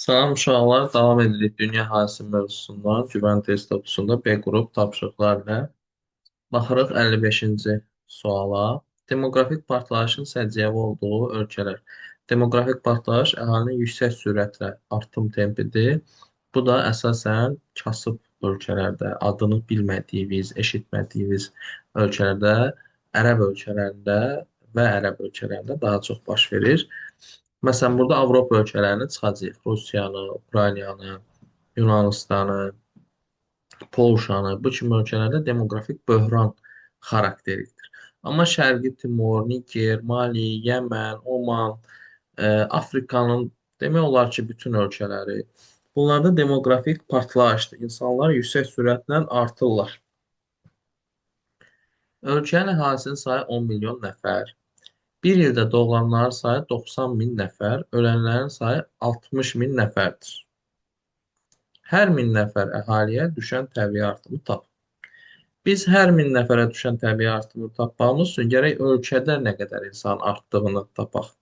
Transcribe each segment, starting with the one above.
Salam uşaqlar, davam edirik dünya hadisi mövzusundan güvən test tapusunda B qrup tapşırıqlar ilə. Baxırıq 55-ci suala. Demoqrafik partlayışın səciyyəvi olduğu ölkələr. Demoqrafik partlayış əhalinin yüksək sürətlə artım tempidir. Bu da əsasən kasıb ölkələrdə, adını bilmədiyimiz, eşitmədiyimiz ölkələrdə, ərəb ölkələrində daha çox baş verir. Məsələn, burada Avropa ölkələrini çıxacağıq. Rusiyanı, Ukraynanı, Yunanistanı, Polşanı, bu kimi ölkələrdə demoqrafik böhran xarakterlidir. Amma Şərqi Timor, Niger, Mali, Yəmən, Oman, Afrikanın demək olar ki, bütün ölkələri bunlarda demoqrafik partlayışdır. İnsanlar yüksək sürətlə artırlar. Ölkənin əhalisinin sayı 10 milyon nəfər. Bir ildə doğulanların sayı 90 min nəfər, ölənlərin sayı 60 min nəfərdir. Hər 1000 nəfər əhaliyə düşən təbii artımı tap. Biz hər 1000 nəfərə düşən təbii artımı tapmamız üçün gərək ölkədə nə qədər insan artdığını tapaq.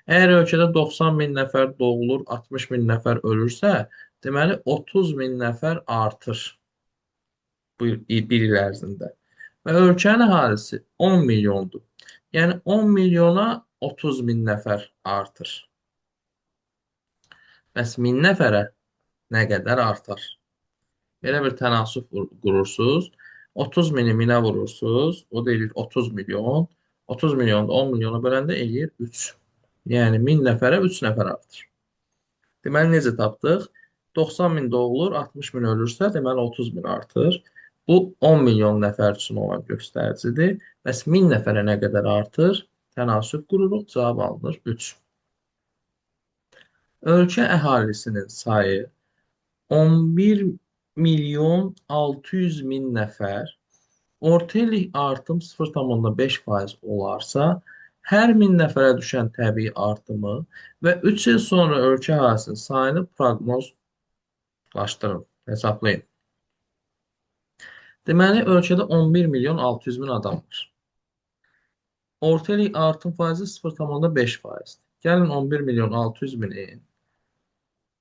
Əgər ölkədə 90 min nəfər doğulur, 60 min nəfər ölürsə, deməli 30 min nəfər artır bu bir il ərzində. Və ölkənin əhalisi 10 milyondur. Yəni 10 milyona 30 min nəfər artır. Bəs 1000 nəfərə nə qədər artar? Belə bir tənasüb qurursunuz. 30 mini minə vurursunuz. O da eləyir 30 milyon. 30 milyonu da 10 milyona böləndə eləyir 3. Yəni 1000 nəfərə 3 nəfər artır. Deməli, necə tapdıq? 90 min doğulur, 60 min ölürsə, deməli 30 min artır. Bu 10 milyon nəfər üçün olan göstəricidir. Bəs 1000 nəfərə nə qədər artır? Tənasüb qururuq, cavab alınır 3. Ölkə əhalisinin sayı 11 milyon 600 min nəfər, orta illik artım 0,5% olarsa, hər 1000 nəfərə düşən təbii artımı və 3 il sonra ölkə əhalisinin sayını proqnozlaşdırın, hesablayın. Deməli, ölkədə 11 milyon 600 min adam var. Orta illik artım faizi 0,5%. Gəlin 11 milyon 600 minin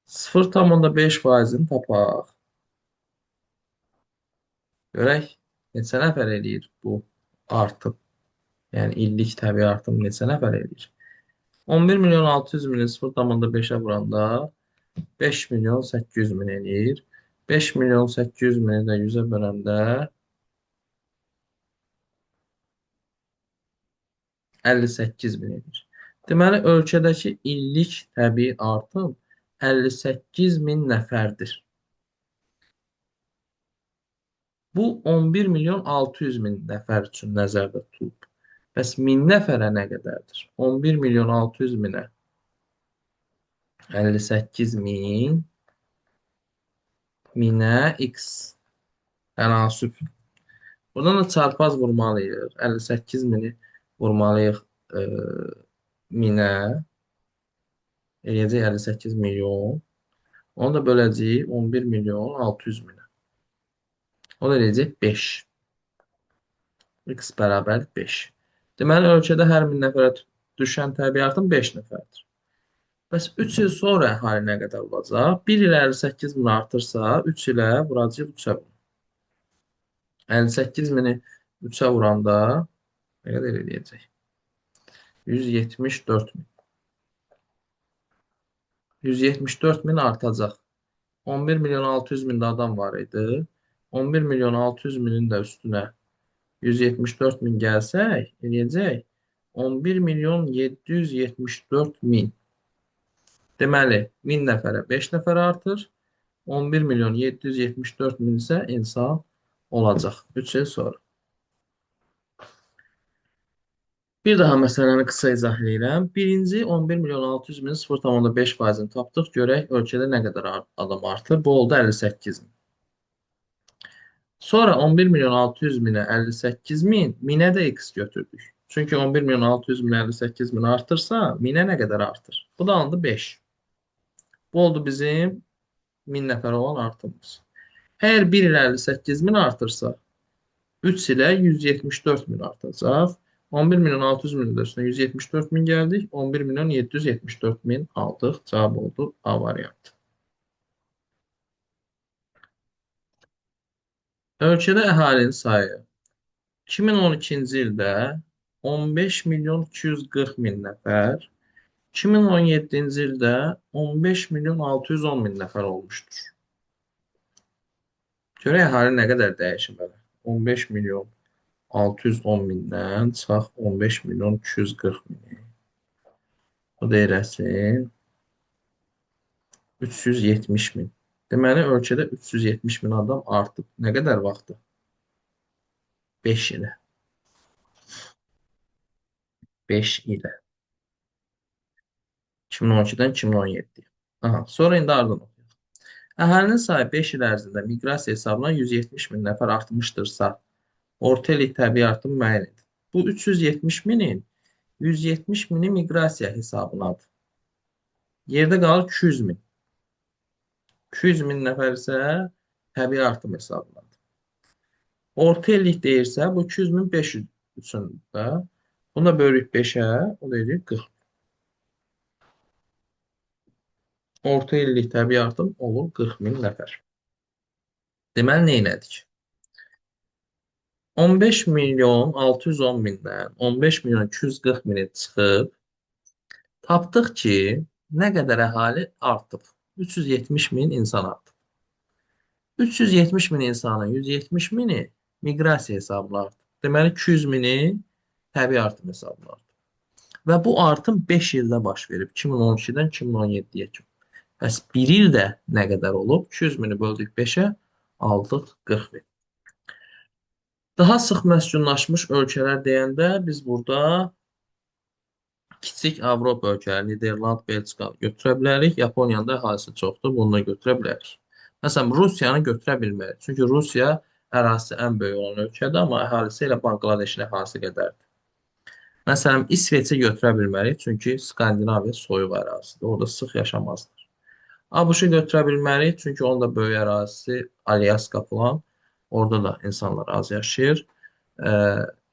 0,5%-ni tapaq. Görək neçə nəfər eləyir bu artım. Yəni illik təbii artım neçə nəfər eləyir? 11 milyon 600 mini 0,5-ə vuranda 5 milyon 800 min eləyir. 5 milyon 800 mini də 100-ə böləndə 58 min eləyir. Deməli, ölkədəki illik təbii artım 58 min nəfərdir. Bu 11 milyon 600 min nəfər üçün nəzərdə tutulub. Bəs 1000 nəfərə nə qədərdir? 11 milyon 600 minə 58 min minə x tənasüb. Buradan da çarpaz vurmalıyıq. 58 mini vurmalıyıq minə. Eləyəcək 58 milyon. Onu da böləcəyik 11 milyon 600 minə. O da eləyəcək 5. X bərabər 5. Deməli, ölkədə hər 1000 nəfərə düşən təbii artım 5 nəfərdir. Bəs 3 il sonra əhali nə qədər olacaq? 1 il 58 min artırsa, 3 ilə vuracaq 3-ə vurur. 58 mini 3-ə vuranda nə qədər eləyəcək? 174 min. 174 min artacaq. 11 milyon 600 mində adam var idi. 11 milyon 600 minin də üstünə 174 min gəlsək, eləyəcək 11 milyon 774 min. Deməli, 1000 nəfərə 5 nəfər artır. 11 milyon 774 min isə insan olacaq 3 il sonra. Bir daha məsələni qısa izah edirəm. Birinci 11 milyon 600 min 0,5%-ni tapdıq. Görək ölkədə nə qədər adam artır. Bu oldu 58 min. Sonra 11 milyon 600 minə 58 min, minə də x götürdük. Çünki 11 milyon 600 min 58 min artırsa, minə nə qədər artır? Bu da alındı 5. Bu oldu bizim 1000 nəfər olan artımımız. Əgər 1 il 58 min artırsa, 3 ilə 174 min artacaq. 11 milyon 600 min üstüne 174 min gəldik. 11 milyon 774 min aldıq. Cavab oldu A variantı. Ölkədə əhalinin sayı 2012-ci ildə 15 milyon 240 min nəfər, 2017-ci ildə 15 milyon 610 min nəfər olmuşdur. Görək əhali nə qədər dəyişməli. 15 milyon 610 mindən çıxaq 15 milyon 240 min. O da eləsin 370 min. Deməli, ölkədə 370 min adam artıb. Nə qədər vaxtı? 5 ilə. 5 ilə. 2012-dən 2017-yə. Aha, sonra indi ardın oxuyaq. Əhalinin sayı 5 il ərzində miqrasiya hesabına 170 min nəfər artmışdırsa, orta illik təbii artım müəyyən edin. Bu 370 minin 170 mini miqrasiya hesabınadır. Yerdə qalır 200 min. 200 min nəfər isə təbii artım hesabınadır. Orta illik deyirsə, bu 200 min 500 üçün də. Bunu da bölürük 5-ə, o da edir 40. Orta illik təbii artım olur 40 min nəfər. Deməli, nə elədik? 15 milyon 610 mindən 15 milyon 240 mini çıxıb, tapdıq ki, nə qədər əhali artıb? 370 min insan artıb. 370 min insanın 170 mini miqrasiya hesabına artıb. Deməli, 200 mini təbii artım hesabına artıb. Və bu artım 5 ildə baş verib. 2012-dən 2017-yə kimi. Bəs 1 ildə nə qədər olub? 200 mini böldük 5-ə, aldıq 40 min. Daha sıx məskunlaşmış ölkələr deyəndə biz burada kiçik Avropa ölkələri, Niderland, Belçika götürə bilərik. Yaponiyanın da əhalisi çoxdur, bunu da götürə bilərik. Məsələn, Rusiyanı götürə bilmərik. Çünki Rusiya ərazisi ən böyük olan ölkədir, amma əhalisi elə Bangladeşin əhalisi qədərdir. Məsələn, İsveçi götürə bilmərik, çünki Skandinaviya soyuq ərazisidir. Orada sıx yaşamazlar. ABŞ-ı götürə bilmərik, çünki onun da böyük ərazisi Alyaska falan. Orada da insanlar az yaşayır.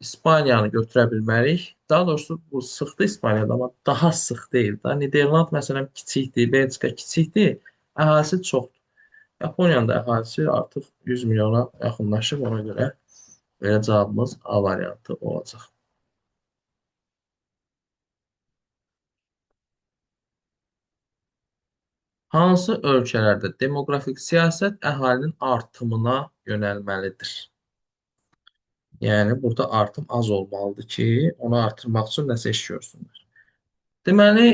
İspaniyanı götürə bilmərik. Daha doğrusu bu sıxdır İspaniyada, amma daha sıx deyil. Da. Niderland məsələn kiçikdir, Belçika kiçikdir, əhalisi çoxdur. Yaponiyanın da əhalisi artıq 100 milyona yaxınlaşıb, ona görə belə cavabımız A variantı olacaq. Hansı ölkələrdə demoqrafik siyasət əhalinin artımına yönəlməlidir? Yəni, burada artım az olmalıdır ki, onu artırmaq üçün nəsə iş görsünlər. Deməli,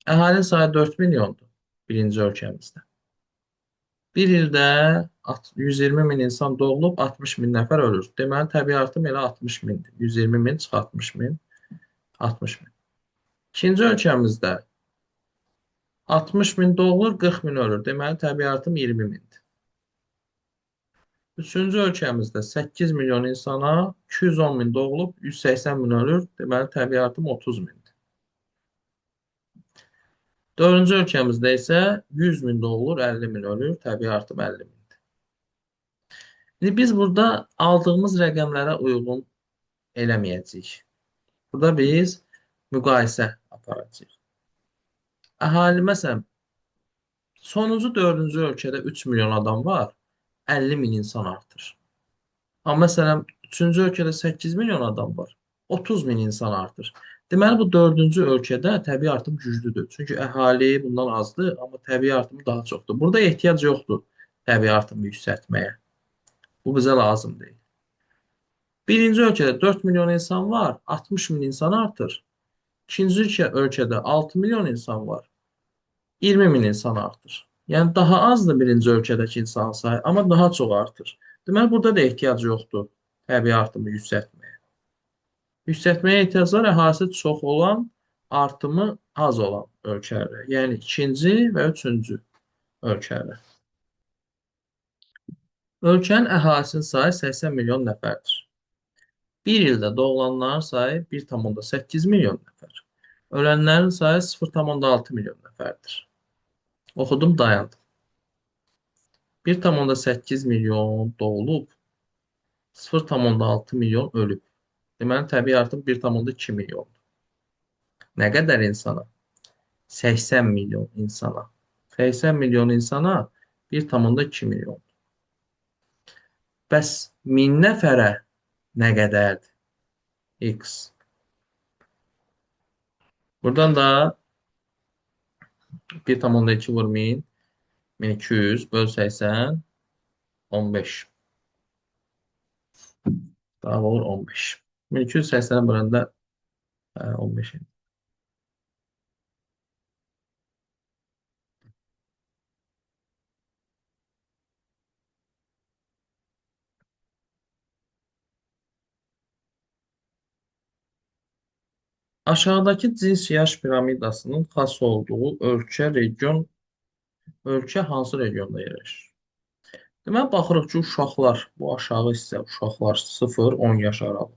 əhalinin sayı 4 milyondur birinci ölkəmizdə. Bir ildə 120 min insan doğulub, 60 min nəfər ölür. Deməli, təbii artım elə 60 mindir. 120 min çıx 60 min, 60 min. İkinci ölkəmizdə 60 min doğulur, 40 min ölür. Deməli, təbii artım 20 mindir. Üçüncü ölkəmizdə 8 milyon insana 210 min doğulub, 180 min ölür. Deməli, təbii artım 30 mindir. Dördüncü ölkəmizdə isə 100 min doğulur, 50 min ölür. Təbii artım 50 mindir. İndi biz burada aldığımız rəqəmlərə uyğun eləməyəcəyik. Burada biz müqayisə aparacağıq. Əhali, məsələn, sonuncu dördüncü ölkədə 3 milyon adam var, 50 min insan artır. Amma məsələn, üçüncü ölkədə 8 milyon adam var, 30 min insan artır. Deməli, bu dördüncü ölkədə təbii artım güclüdür. Çünki əhali bundan azdır, amma təbii artımı daha çoxdur. Burada ehtiyac yoxdur təbii artımı yüksəltməyə. Bu bizə lazım deyil. Birinci ölkədə 4 milyon insan var, 60 min insan artır. İkinci ölkədə 6 milyon insan var, 20 min insan artır. Yəni, daha azdır birinci ölkədəki insan sayı, amma daha çox artır. Deməli, burada da ehtiyac yoxdur təbii artımı yüksəltməyə. Yüksəltməyə ehtiyac var əhalisi çox olan, artımı az olan ölkələrə. Yəni, ikinci və üçüncü ölkələrə. Ölkənin əhalisinin sayı 80 milyon nəfərdir. Bir ildə doğulanların sayı 1,8 milyon nəfər. Ölənlərin sayı 0,6 milyon nəfərdir. Oxudum, dayandım. 1,8 milyon doğulub, 0,6 milyon ölüb. Deməli, təbii artım 1,2 milyondur. Nə qədər insana? 80 milyon insana. 80 milyon insana 1,2 milyon. Bəs 1000 nəfərə nə qədərdir? X. Buradan da 1,2 vur 1000. 1200 böl 80. 15. Daha olur 15. 1280'e böləndə 15. Aşağıdakı cins yaş piramidasının xas olduğu ölkə hansı regionda yerləşir? Deməli, baxırıq ki, uşaqlar, bu aşağı hissə, uşaqlar 0-10 yaş aralığı.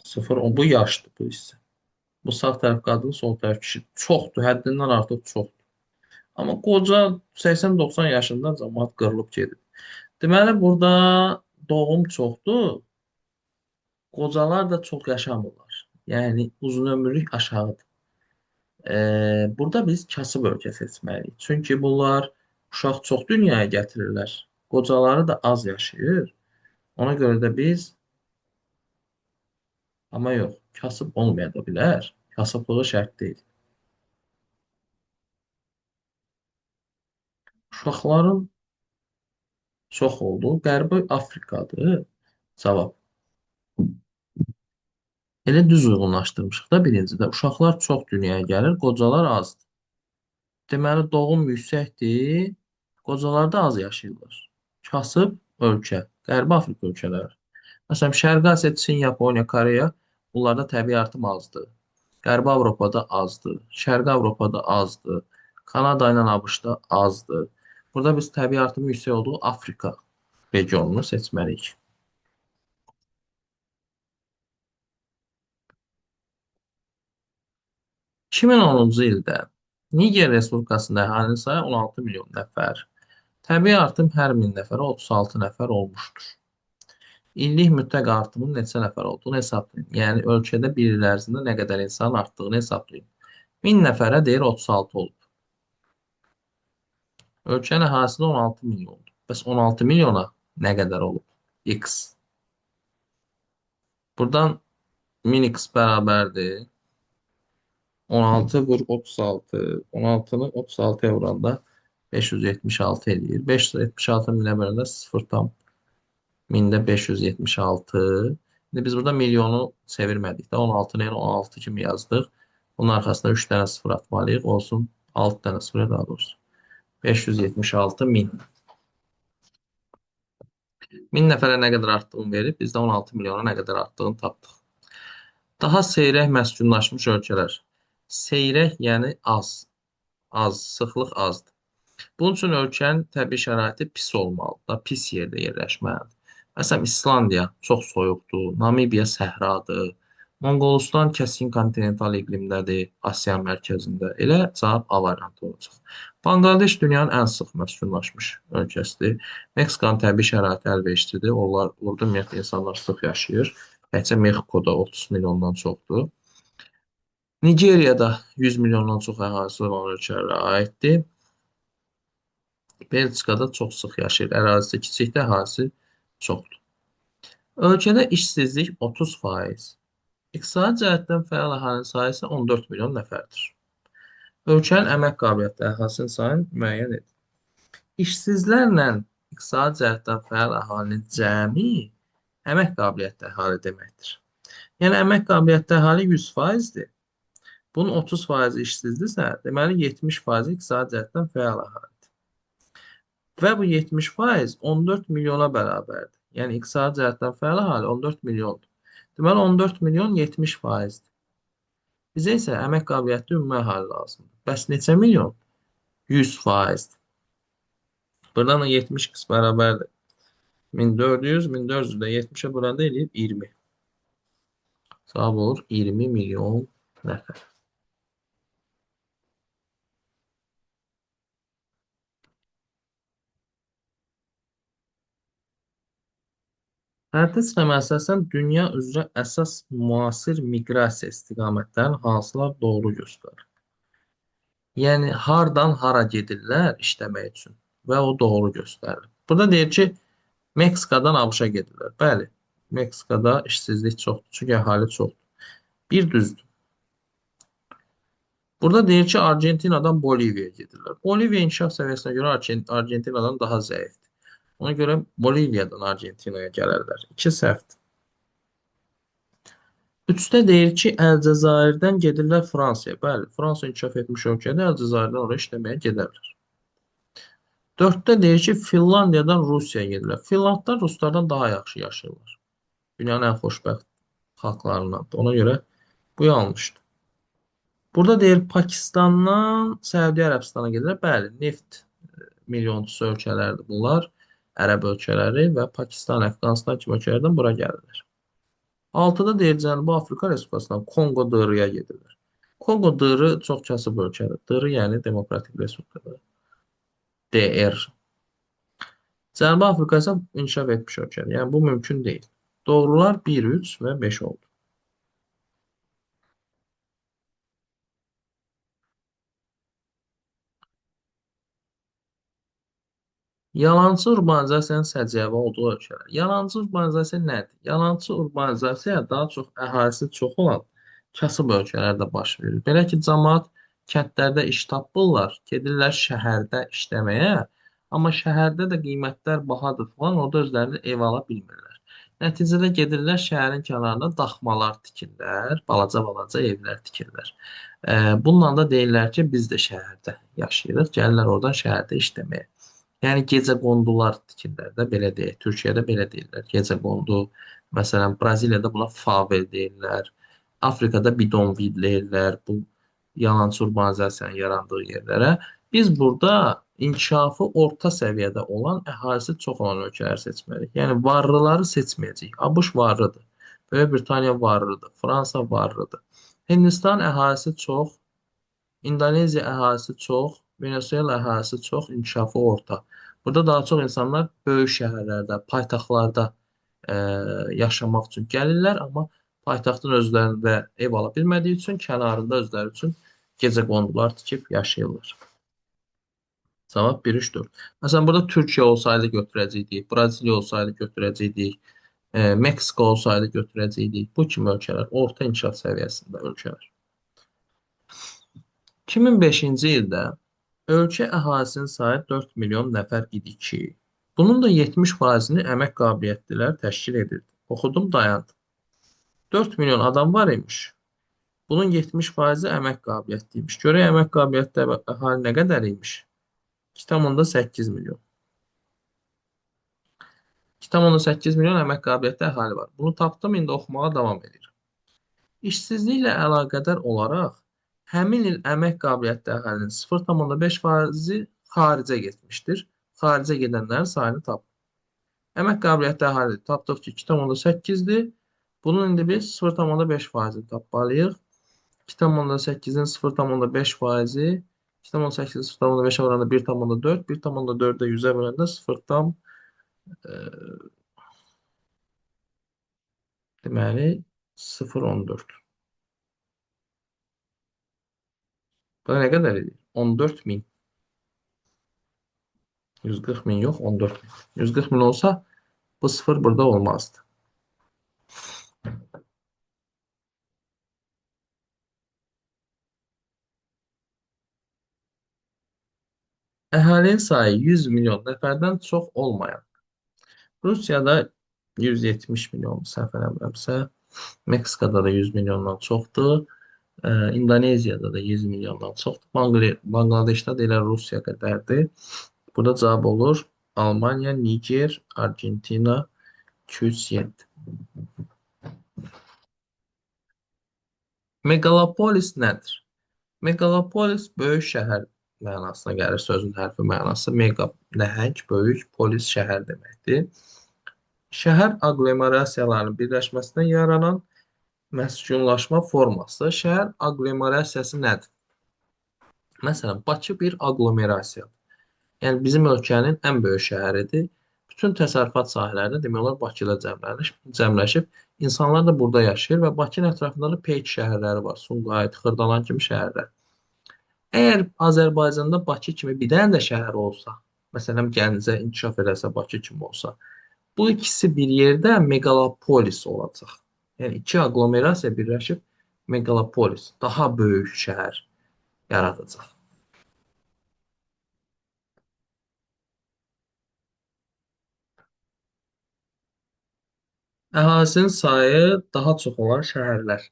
0-10, bu yaşdır bu hissə. Bu sağ tərəf qadın, sol tərəf kişi. Çoxdur, həddindən artıq çoxdur. Amma qoca 80-90 yaşında cəmaət qırılıb gedir. Deməli, burada doğum çoxdur, qocalar da çox yaşamırlar. Yəni, uzunömürlük aşağıdır. Burada biz kasıb ölkə seçməliyik. Çünki bunlar uşaq çox dünyaya gətirirlər. Qocaları da az yaşayır. Ona görə də biz, amma yox, kasıb olmaya da bilər. Kasıblığı şərt deyil. Uşaqların çox olduğu Qərbi Afrikadır. Cavab. Elə düz uyğunlaşdırmışıq da birincidə. Uşaqlar çox dünyaya gəlir, qocalar azdır. Deməli, doğum yüksəkdir, qocalar da az yaşayırlar. Kasıb ölkə, Qərbi Afrika ölkələri. Məsələn, Şərqi Asiya, Çin, Yaponiya, Koreya, bunlarda təbii artım azdır. Qərbi Avropada azdır, Şərqi Avropada azdır, Kanada ilə ABŞ-da azdır. Burada biz təbii artımın yüksək olduğu Afrika regionunu seçməliyik. 2010-cu ildə Niger Respublikasında əhalinin sayı 16 milyon nəfər. Təbii artım hər 1000 nəfərə 36 nəfər olmuşdur. İllik mütləq artımın neçə nəfər olduğunu hesablayın. Yəni ölkədə bir il ərzində nə qədər insanın artdığını hesablayın. 1000 nəfərə deyir 36 olub. Ölkənin əhalisi də 16 milyondur. Bəs 16 milyona nə qədər olub? X. Buradan 1000x bərabərdir. 16 vur 36. 16-nı 36-ya vuranda 576 eləyir. 576 minə böləndə 0,1000-də 576. İndi biz burada milyonu çevirmədik də 16-nı yəni 16 kimi yazdıq. Bunun arxasına 3 dənə 0 atmalıyıq. Olsun 6 dənə 0 daha doğrusu. 576 min. 1000 nəfərə nə qədər artdığını verib, biz də 16 milyona nə qədər artdığını tapdıq. Daha seyrək məskunlaşmış ölkələr. Seyrək yəni az. Az, sıxlıq azdır. Bunun üçün ölkənin təbii şəraiti pis olmalıdır da, pis yerdə yerləşməlidir. Məsələn, İslandiya çox soyuqdur, Namibiya səhradır, Monqolistan kəskin kontinental iqlimdədir, Asiyanın mərkəzində. Elə cavab A variantı olacaq. Bangladeş dünyanın ən sıx məskunlaşmış ölkəsidir. Meksikanın təbii şəraiti əlverişlidir. Orada ümumiyyətlə insanlar sıx yaşayır. Təkcə Mexikoda 30 milyondan çoxdur. Nigeriyada 100 milyondan çox əhalisi olan ölkələrə aiddir. Belçikada çox sıx yaşayır. Ərazisi kiçikdir, əhalisi çoxdur. Ölkədə işsizlik 30%. İqtisadi cəhətdən fəal əhalinin sayı isə 14 milyon nəfərdir. Ölkənin əmək qabiliyyətli əhalinin sayını müəyyən edir. İşsizlərlə iqtisadi cəhətdən fəal əhalinin cəmi əmək qabiliyyətli əhali deməkdir. Yəni əmək qabiliyyətli əhali 100%-dir. Bunun 30% işsizdirsə, deməli 70% iqtisadi cəhətdən fəal əhalidir. Və bu 70% 14 milyona bərabərdir. Yəni iqtisadi cəhətdən fəal əhali 14 milyondur. Deməli 14 milyon 70%-dir. Bizə isə əmək qabiliyyətli ümumi əhali lazımdır. Bəs neçə milyon? 100%-dir. Buradan da 70x bərabərdir. 1400, 1400 də 70-ə böləndə eləyir 20. Cavab olur 20 milyon nəfər. Hərbi sistemə əsasən dünya üzrə əsas müasir miqrasiya istiqamətlərin hansılar doğru göstərir? Yəni, hardan hara gedirlər işləmək üçün və o doğru göstərir. Burada deyir ki, Meksikadan ABŞ-a gedirlər. Bəli, Meksikada işsizlik çoxdur, çünki əhali çoxdur. Bir düzdür. Burada deyir ki, Argentinadan Boliviyaya gedirlər. Boliviya inkişaf səviyyəsinə görə Argentinadan daha zəifdir. Ona görə Boliviyadan Argentinaya gələrlər. İki səhvdir. Üçdə deyir ki, Əlcəzairdən gedirlər Fransaya. Bəli, Fransa inkişaf etmiş ölkədir, Əlcəzairdən oraya işləməyə gedərlər. Dörddə deyir ki, Finlandiyadan Rusiyaya gedirlər. Finlandlar ruslardan daha yaxşı yaşayırlar. Dünyanın ən xoşbəxt xalqlarındandır. Ona görə bu yanlışdır. Burada deyir Pakistandan Səudiyyə Ərəbistana gedirlər. Bəli, neft milyonçusu ölkələrdir bunlar. Ərəb ölkələri və Pakistan, Əfqanistan kimi ölkələrdən bura gəlirlər. Altıda deyir Cənubi Afrika Respublikasından Kongo DR-ya gedirlər. Kongo DR çox kasıb ölkədir. DR yəni Demokratik Respublikadır. DR. Cənubi Afrika isə inkişaf etmiş ölkədir. Yəni bu mümkün deyil. Doğrular 1, 3 və 5 oldu. Yalançı urbanizasiyanın səciyyəvi olduğu ölkələr. Yalançı urbanizasiya nədir? Yalançı urbanizasiya daha çox əhalisi çox olan kasıb ölkələrdə baş verir. Belə ki, cəmaət kəndlərdə iş tapırlar, gedirlər şəhərdə işləməyə, amma şəhərdə də qiymətlər bahadır falan, orada özlərini ev ala bilmirlər. Nəticədə gedirlər şəhərin kənarında daxmalar tikirlər, balaca-balaca evlər tikirlər. Bununla da deyirlər ki, biz də şəhərdə yaşayırıq, gəlirlər oradan şəhərdə işləməyə. Yəni gecəqondular tikirlər də belə deyək. Türkiyədə belə deyirlər. Gecəqondu. Məsələn, Braziliyada buna favel deyirlər. Afrikada bidonvil deyirlər. Bu yalançı urbanizasiyanın yarandığı yerlərə. Biz burada inkişafı orta səviyyədə olan, əhalisi çox olan ölkələri seçməliyik. Yəni varlıları seçməyəcəyik. ABŞ varlıdır. Böyük Britaniya varlıdır. Fransa varlıdır. Hindistan əhalisi çox, İndoneziya əhalisi çox, Venezuela əhalisi çox, inkişafı orta. Burada daha çox insanlar böyük şəhərlərdə, paytaxtlarda yaşamaq üçün gəlirlər, amma paytaxtın özlərində ev ala bilmədiyi üçün kənarında özləri üçün gecəqondular tikib yaşayırlar. Cavab 1, 3, 4. Məsələn, burada Türkiyə olsaydı götürəcəkdik, Braziliya olsaydı götürəcəkdik, Meksika olsaydı götürəcəkdik. Bu kimi ölkələr, orta inkişaf səviyyəsində ölkələr. 2005-ci ildə ölkə əhalisinin sayı 4 milyon nəfər idi ki, bunun da 70%-ni əmək qabiliyyətlilər təşkil edirdi. Oxudum, dayandım. 4 milyon adam var imiş. Bunun 70%-i əmək qabiliyyətliymiş. Görək əmək qabiliyyətli əhali nə qədər imiş? 2,8 milyon. 2,8 milyon əmək qabiliyyətli əhali var. Bunu tapdım, indi oxumağa davam edirəm. İşsizliklə əlaqədar olaraq həmin il əmək qabiliyyətli əhalinin 0,5%-i xaricə getmişdir. Xaricə gedənlərin sayını tapın. Əmək qabiliyyətli əhali tapdıq ki, 2,8-dir. Bunun indi biz 0,5%-ni tapmalıyıq. 2,8-in 0,5%-i 2,8-in 0,5-ə vuranda 1,4, 1,4-də 100-ə vuranda 0, deməli 0,14. Bu da nə qədər edir? 14 min. 140 min yox, 14 min. 140 min olsa bu sıfır burada olmazdı. Əhalinin sayı 100 milyon nəfərdən çox olmayan. Rusiyada 170 milyon səhv eləmirəmsə, Meksikada da 100 milyondan çoxdur. İndoneziyada da 100 milyondan çoxdur. Bangladeşdə də elə Rusiya qədərdir. Burada cavab olur Almanya, Niger, Argentina, 207. Megalopolis nədir? Megalopolis böyük şəhər mənasına gəlir, sözün hərfi mənası. Mega nəhəng, böyük, polis şəhər deməkdir. Şəhər aqlomerasiyalarının birləşməsindən yaranan məskunlaşma forması. Şəhər aqlomerasiyası nədir? Məsələn, Bakı bir aqlomerasiyadır. Yəni bizim ölkənin ən böyük şəhəridir. Bütün təsərrüfat sahələrində demək olar Bakıda cəmləşib. İnsanlar da burada yaşayır və Bakının ətrafında da peyk şəhərləri var. Sumqayıt, Xırdalan kimi şəhərlər. Əgər Azərbaycanda Bakı kimi bir dənə də şəhər olsa, məsələn Gəncə inkişaf edəsə Bakı kimi olsa, Bu ikisi bir yerdə meqalopolis olacaq. Yəni iki aqlomerasiya birləşib meqalopolis, daha böyük şəhər yaradacaq. Əhalinin sayı daha çox olan şəhərlər.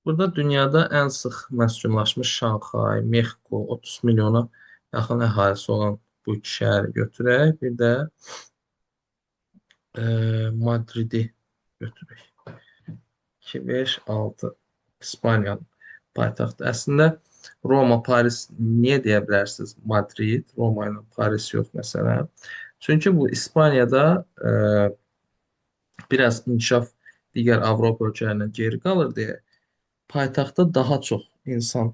Burada dünyada ən sıx məskunlaşmış Şanxay, Mexiko 30 milyona yaxın əhalisi olan bu iki şəhəri götürək. Bir də Madridi götürək. 2, 5, 6 İspaniyanın paytaxtı. Əslində Roma, Paris niyə deyə bilərsiniz? Madrid, Roma ilə Paris yox məsələn. Çünki bu İspaniyada biraz inkişaf digər Avropa ölkələrindən geri qalır deyə paytaxtda daha çox insan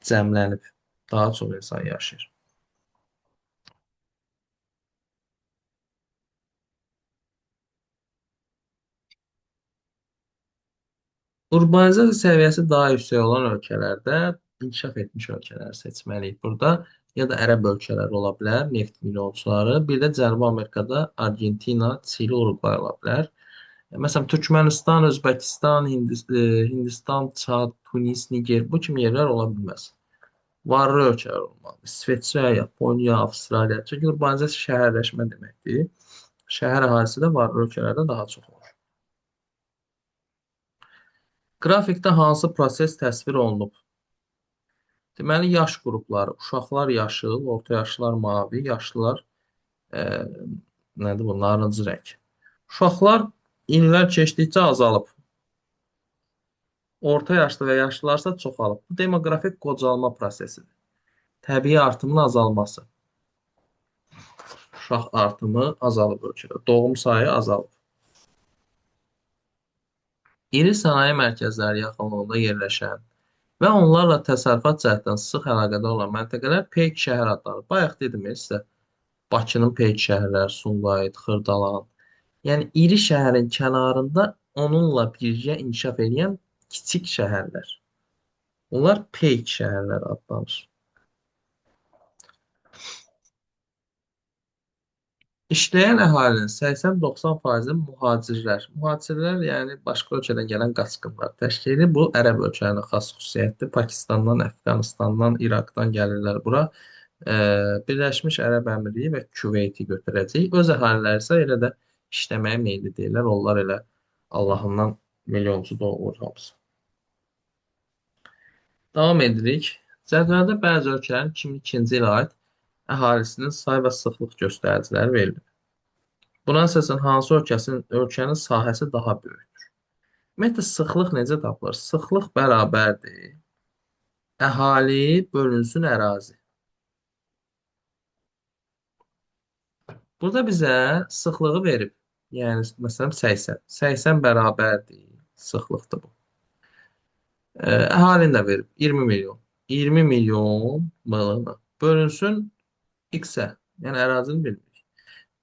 cəmlənib, daha çox insan yaşayır. Urbanizasiya səviyyəsi daha yüksək olan ölkələrdə inkişaf etmiş ölkələri seçməliyik burada. Ya da ərəb ölkələri ola bilər, neft milyonçuları. Bir də Cənubi Amerikada Argentina, Çili, Uruqvay ola bilər. Məsələn, Türkmənistan, Özbəkistan, Hindistan, Çad, Tunis, Niger bu kimi yerlər ola bilməz. Varlı ölkələr olmalıdır. İsveçrə, Yaponiya, Avstraliya. Çünki urbanizasiya şəhərləşmə deməkdir. Şəhər əhalisi də varlı ölkələrdə daha çox olur. Qrafikdə hansı proses təsvir olunub? Deməli, yaş qrupları, uşaqlar yaşıl, orta yaşlılar mavi, yaşlılar e, nədir bu, narıncı rəng. Uşaqlar illər keçdikcə azalıb. Orta yaşlı və yaşlılarsa çoxalıb. Bu demoqrafik qocalma prosesidir. Təbii artımın azalması. Uşaq artımı azalıb ölkədə. Doğum sayı azalıb. İri sənaye mərkəzləri yaxınlığında yerləşən və onlarla təsərrüfat cəhətdən sıx əlaqədə olan məntəqələr peyk şəhər adlanır. Bayaq dedim sizə, Bakının peyk şəhərləri, Sumqayıt, Xırdalan. Yəni iri şəhərin kənarında onunla birgə inkişaf edən kiçik şəhərlər. Bunlar peyk şəhərlər adlanır. İşləyən əhalinin 80-90%-i mühacirlər. Mühacirlər yəni başqa ölkədən gələn qaçqınlar təşkil edir. Bu ərəb ölkələrinə xas xüsusiyyətdir. Pakistandan, Əfqanistandan, İraqdan gəlirlər bura. Birləşmiş Ərəb Əmirliyi və Küveyti götürəcək. Öz əhaliləri isə elə də işləməyə meyilli deyirlər. Onlar elə Allahından milyonçu doğulur hamısı. Davam edirik. Cədvəldə bəzi ölkələrin 2002-ci ilə aid əhalisinin say və sıxlıq göstəriciləri verilir. Buna əsasən hansı ölkənin sahəsi daha böyükdür? Ümumiyyətlə sıxlıq necə tapılır? Sıxlıq bərabərdir. Əhali bölünsün ərazi. Burada bizə sıxlığı verib. Yəni məsələn 80. 80 bərabərdir. Sıxlıqdır bu. Əhalini də verib 20 milyon. 20 milyon bölünsün X-ə. Yəni ərazini bilmirik.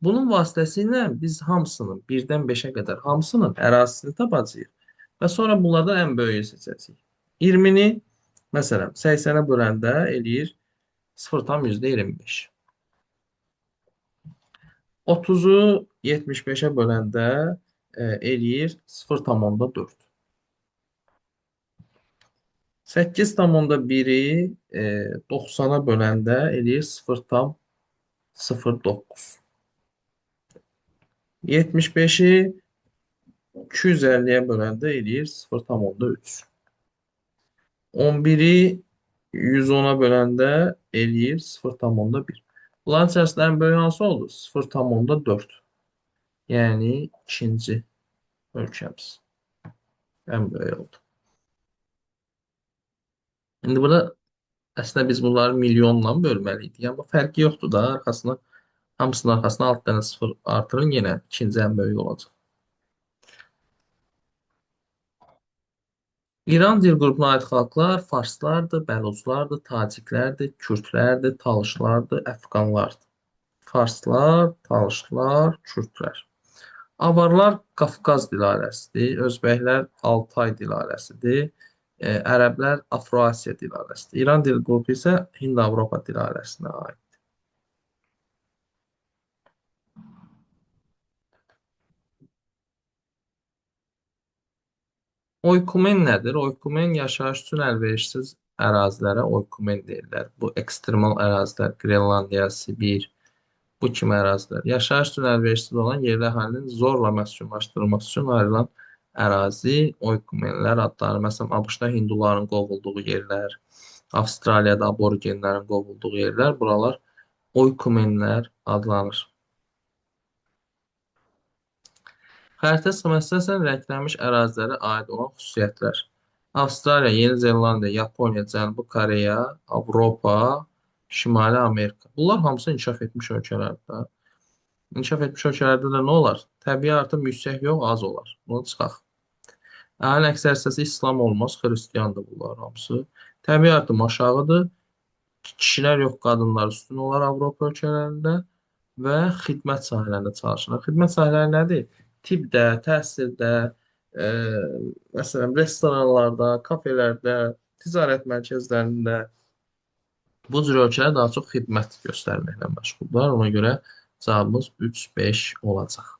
Bunun vasitəsilə biz hamısının 1-dən 5-ə qədər hamısının ərazisini tapacağıq və sonra bunlardan ən böyüyü seçəcəyik. 20-ni məsələn 80-ə böləndə eləyir 0,25. 30-u 75-ə böləndə eləyir 0,4. 8,1-i 90-a böləndə eləyir 0,09. 75-i 250-yə böləndə eləyir 0,3. 11-i 110-a böləndə eləyir 0,1. Bunların içərisində ən böyük hansı oldu? 0,4. Yəni ikinci ölkəmiz. Ən böyük oldu. İndi burada əslində biz bunları milyonla bölməliydik. Yəni fərqi yoxdur da. Hamısının arxasına alt dənə sıfır artırın, yenə ikinci ən böyük olacaq. İran dil qrupuna aid xalqlar farslardır, bəluclardır, taciklərdir, kürdlərdir, talışlardır, əfqanlardır. Farslar, talışlar, kürdlər. Avarlar Qafqaz dil ailəsidir, özbəklər Altay dil ailəsidir, ərəblər Afroasiya dil ailəsidir. İran dil qrupu isə Hind-Avropa dil ailəsinə aid. Oikumen nədir? Oikumen yaşayış üçün əlverişsiz ərazilərə oikumen deyirlər. Bu ekstremal ərazilər, Qrenlandiya, Sibir, bu kimi ərazilər. Yaşayış üçün əlverişsiz olan yerli əhalinin zorla məskunlaşdırılması üçün ayrılan ərazi oikumenlər adlanır. Məsələn, ABŞ-da hinduların qovulduğu yerlər, Avstraliyada aborigenlərin qovulduğu yerlər, buralar oikumenlər adlanır. Xəritə sxematizasiyasının rənglənmiş ərazilərə aid olan xüsusiyyətlər. Avstraliya, Yeni Zelandiya, Yaponiya, Cənubi Koreya, Avropa, Şimali Amerika. Bunlar hamısı inkişaf etmiş ölkələrdir. İnkişaf etmiş ölkələrdə də nə olar? Təbii artım yüksək yox, az olar. Bunu çıxaq. Əhalinin əksər hissəsi İslam olmaz, Xristiandır bunlar hamısı. Təbii artım aşağıdır. Kişilər yox, qadınlar üstün olar Avropa ölkələrində və xidmət sahələrində çalışırlar. Xidmət sahələri nədir? Tibbdə, təhsildə, e, məsələn, restoranlarda, kafelərdə, ticarət mərkəzlərində bu cür ölkələr daha çox xidmət göstərməklə məşğuldur. Ona görə cavabımız 3-5 olacaq.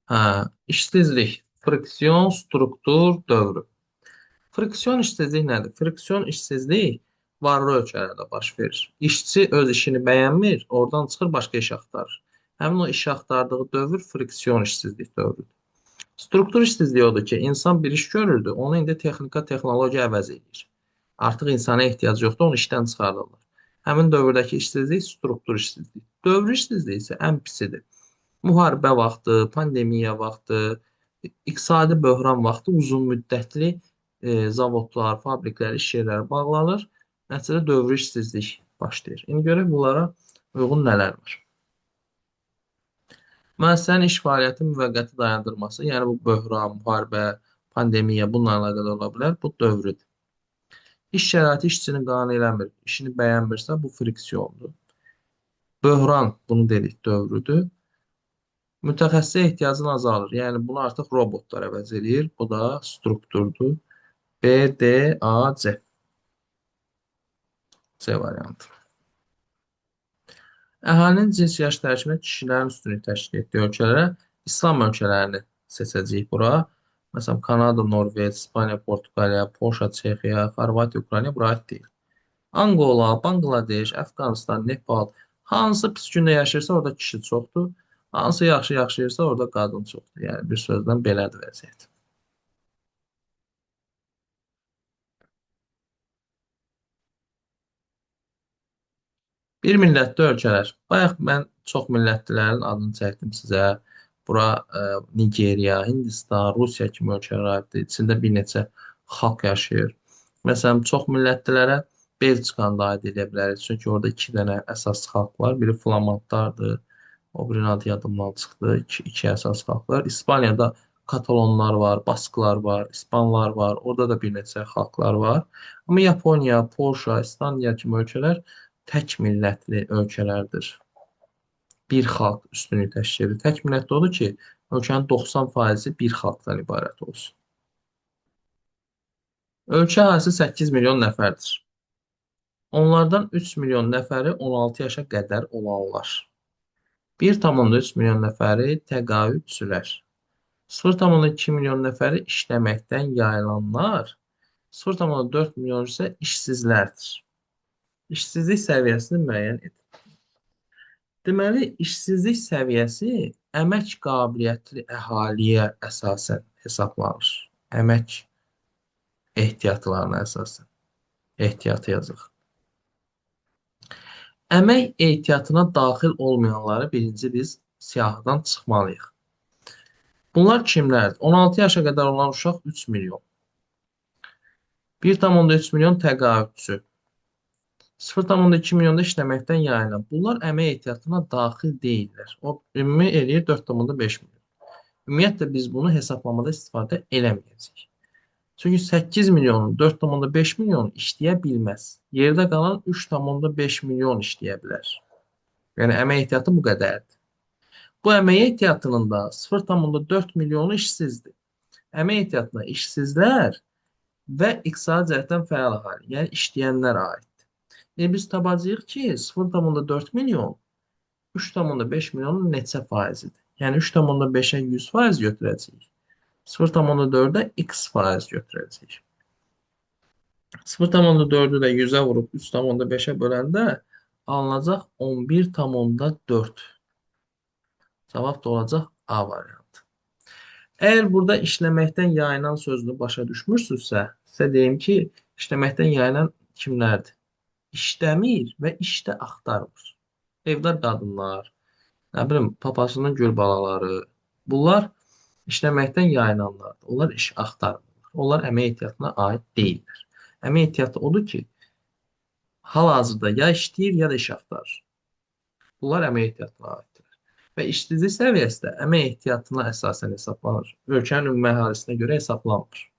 Hə, işsizlik, friksion, struktur, dövrü. Friksion işsizlik nədir? Friksion işsizlik varlı ölkələrdə baş verir. İşçi öz işini bəyənmir, oradan çıxır başqa iş axtarır. Həmin o iş axtardığı dövr friksion işsizlik dövrüdür. Struktur işsizliyi odur ki, insan bir iş görürdü, onu indi texnika, texnologiya əvəz edir. Artıq insana ehtiyac yoxdur, onu işdən çıxarırlar. Həmin dövrdəki işsizlik struktur işsizlik. Dövr işsizliyi isə ən pisidir. Müharibə vaxtı, pandemiya vaxtı, iqtisadi böhran vaxtı uzun müddətli zavodlar, fabriklər, iş yerləri bağlanır. Nəticədə dövri işsizlik başlayır. İndi görək bunlara uyğun nələr var. Müəssisənin iş fəaliyyəti müvəqqəti dayandırması, yəni bu böhran, müharibə, pandemiya bununla əlaqədar ola bilər. Bu dövrüdür. İş şəraiti işçini qane eləmir, işini bəyənmirsə bu friksiyondur. Böhran, bunu dedik, dövrüdür. Mütəxəssisə ehtiyacın azalır. Yəni bunu artıq robotlar əvəz edir. Bu da strukturdur. B, D, A, C. C variantı. Əhalinin cins yaş dəyişmə kişilərin üstünlük təşkil etdiyi ölkələrə İslam ölkələrini seçəcəyik bura. Məsələn, Kanada, Norveç, İspaniya, Portuqaliya, Polşa, Çexiya, Xorvatiya, Ukrayna bura aid deyil. Angola, Bangladeş, Əfqanistan, Nepal hansı pis gündə yaşayırsa orada kişi çoxdur. Hansı yaxşı yaşayırsa orada qadın çoxdur. Yəni bir sözlə belədir vəziyyət. Bir millətli ölkələr. Bayaq mən çox millətlilərin adını çəkdim sizə. Bura Nigeriya, Hindistan, Rusiya kimi ölkələr aiddir. İçində bir neçə xalq yaşayır. Məsələn, çox millətlilərə Belçikanı da aid edə bilərik. Çünki orada iki dənə əsas xalq var. Biri Flamandlardır. O birinin adı yadımdan çıxdı. İki əsas xalq var. İspaniyada Katalonlar var, Basklar var, İspanlar var. Orada da bir neçə xalqlar var. Amma Yaponiya, Polşa, İslandiya kimi ölkələr tək millətli ölkələrdir. Bir xalq üstünlük təşkil edir. Tək millətli odur ki, ölkənin 90% bir xalqdan ibarət olsun. Ölkə əhalisi 8 milyon nəfərdir. Onlardan 3 milyon nəfəri 16 yaşa qədər olanlar. 1,3 milyon nəfəri təqaüd sürər. 0,2 milyon nəfəri işləməkdən yayılanlar, 0,4 milyon isə işsizlərdir. İşsizlik səviyyəsini müəyyən edin. Deməli, işsizlik səviyyəsi əmək qabiliyyətli əhaliyə əsasən hesablanır. Əmək ehtiyatlarına əsasən. Ehtiyatı yazıq. Əmək ehtiyatına daxil olmayanları birinci biz siyahıdan çıxmalıyıq. Bunlar kimlərdir? 16 yaşa qədər olan uşaq 3 milyon. 1,3 milyon təqaüdçü. 0,2 milyonda işləməkdən yayılan. Bunlar əmək ehtiyatına daxil deyirlər. O ümumi eləyir 4,5 milyon. Ümumiyyətlə biz bunu hesablamada istifadə eləməyəcəyik. Çünki 8 milyonun 4,5 milyonu işləyə bilməz. Yerdə qalan 3,5 milyon işləyə bilər. Yəni əmək ehtiyatı bu qədərdir. Bu əmək ehtiyatının da 0,4 milyonu işsizdir. Əmək ehtiyatına işsizlər və iqtisadi cəhətdən fəal əhali, yəni işləyənlər aiddir. Biz tapacağıq ki, 0,4 milyon 3,5 milyonun neçə faizidir? Yəni 3,5-ə 100% götürəcəyik. 0,4-ə x faiz götürəcəyik. 0,4-ü də 100-ə vurub 3,5-ə böləndə alınacaq 11,4. Cavab da olacaq A variantı. Əgər burada işləməkdən yayınan sözünü başa düşmürsünüzsə, sizə deyim ki, işləməkdən yayınan kimlərdir? İşləmir və işdə axtarmır. Evdar qadınlar, nə bilim, papasının gül balaları, bunlar işləməkdən yayınanlardır. Onlar iş axtarmırlar. Onlar əmək ehtiyatına aid deyillər. Əmək ehtiyatı odur ki, hal-hazırda ya işləyir, ya da iş axtarır. Bunlar əmək ehtiyatına aiddir. Və işsizlik səviyyəsi də əmək ehtiyatına əsasən hesablanır. Ölkənin ümumi əhalisinə görə hesablanmır.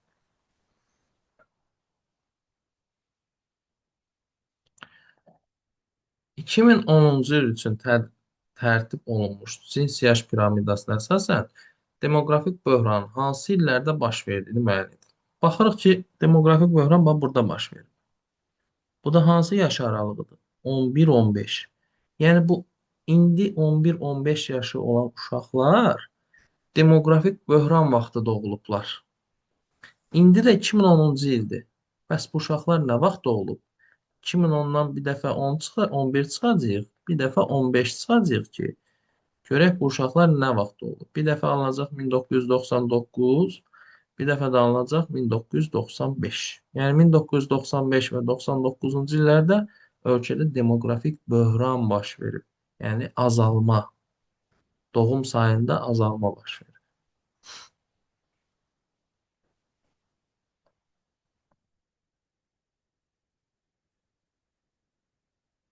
2010-cu il üçün tərtib olunmuş cins yaş piramidasına əsasən demoqrafik böhran hansı illərdə baş verdiyini müəyyən edin. Baxırıq ki, demoqrafik böhran bax burada baş verir. Bu da hansı yaş aralığıdır? 11-15. Yəni bu indi 11-15 yaşı olan uşaqlar demoqrafik böhran vaxtı doğulublar. İndi də 2010-cu ildir. Bəs bu uşaqlar nə vaxt doğulub? 2010-dan bir dəfə 10 çıxar, 11 çıxacağıq, bir dəfə 15 çıxacağıq ki, görək bu uşaqlar nə vaxt olub. Bir dəfə alınacaq 1999, bir dəfə də alınacaq 1995. Yəni 1995 və 99-cu illərdə ölkədə demoqrafik böhran baş verib. Yəni azalma, doğum sayında azalma baş verir.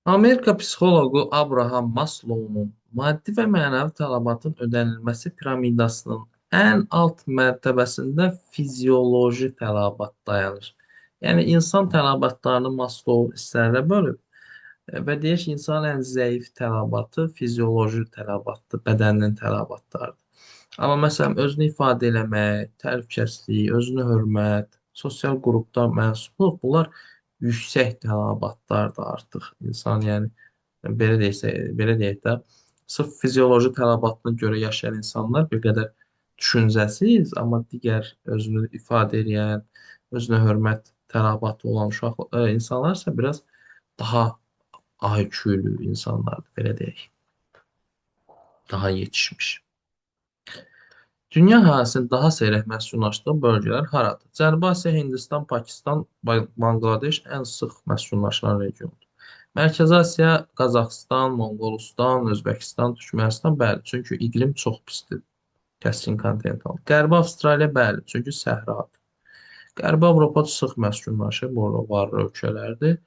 Amerika psixoloqu Abraham Maslow'un maddi və mənəvi tələbatın ödənilməsi piramidasının ən alt mərtəbəsində fizioloji tələbat dayanır. Yəni insan tələbatlarını Maslow hissələrə bölüb və deyir ki, insanın ən zəif tələbatı fizioloji tələbatdır, bədəninin tələbatlarıdır. Amma məsələn, özünü ifadə eləmək, təhlükəsizlik, özünü hörmət, sosial qrupda mənsubluq, bunlar yüksək tələbatlardır artıq. İnsan, yəni belə deyək də, sırf fizioloji tələbatına görə yaşayan insanlar bir qədər düşüncəsiz, amma digər özünü ifadə edən, özünə hörmət tələbatı olan insanlar isə biraz daha IQ-lü insanlardır, belə deyək. Daha yetişmiş. Dünya əhalisi daha seyrək məskunlaşdığı bölgələr haradır? Cənubi Asiya, Hindistan, Pakistan, Bangladeş ən sıx məskunlaşılan regiondur. Mərkəzi Asiya, Qazaxıstan, Monqolistan, Özbəkistan, Türkmənistan, bəli, çünki iqlim çox pisdir. Kəskin kontinental. Qərbi Avstraliya, bəli, çünki səhradır. Qərbi Avropa sıx məskunlaşır, burada var ölkələrdir.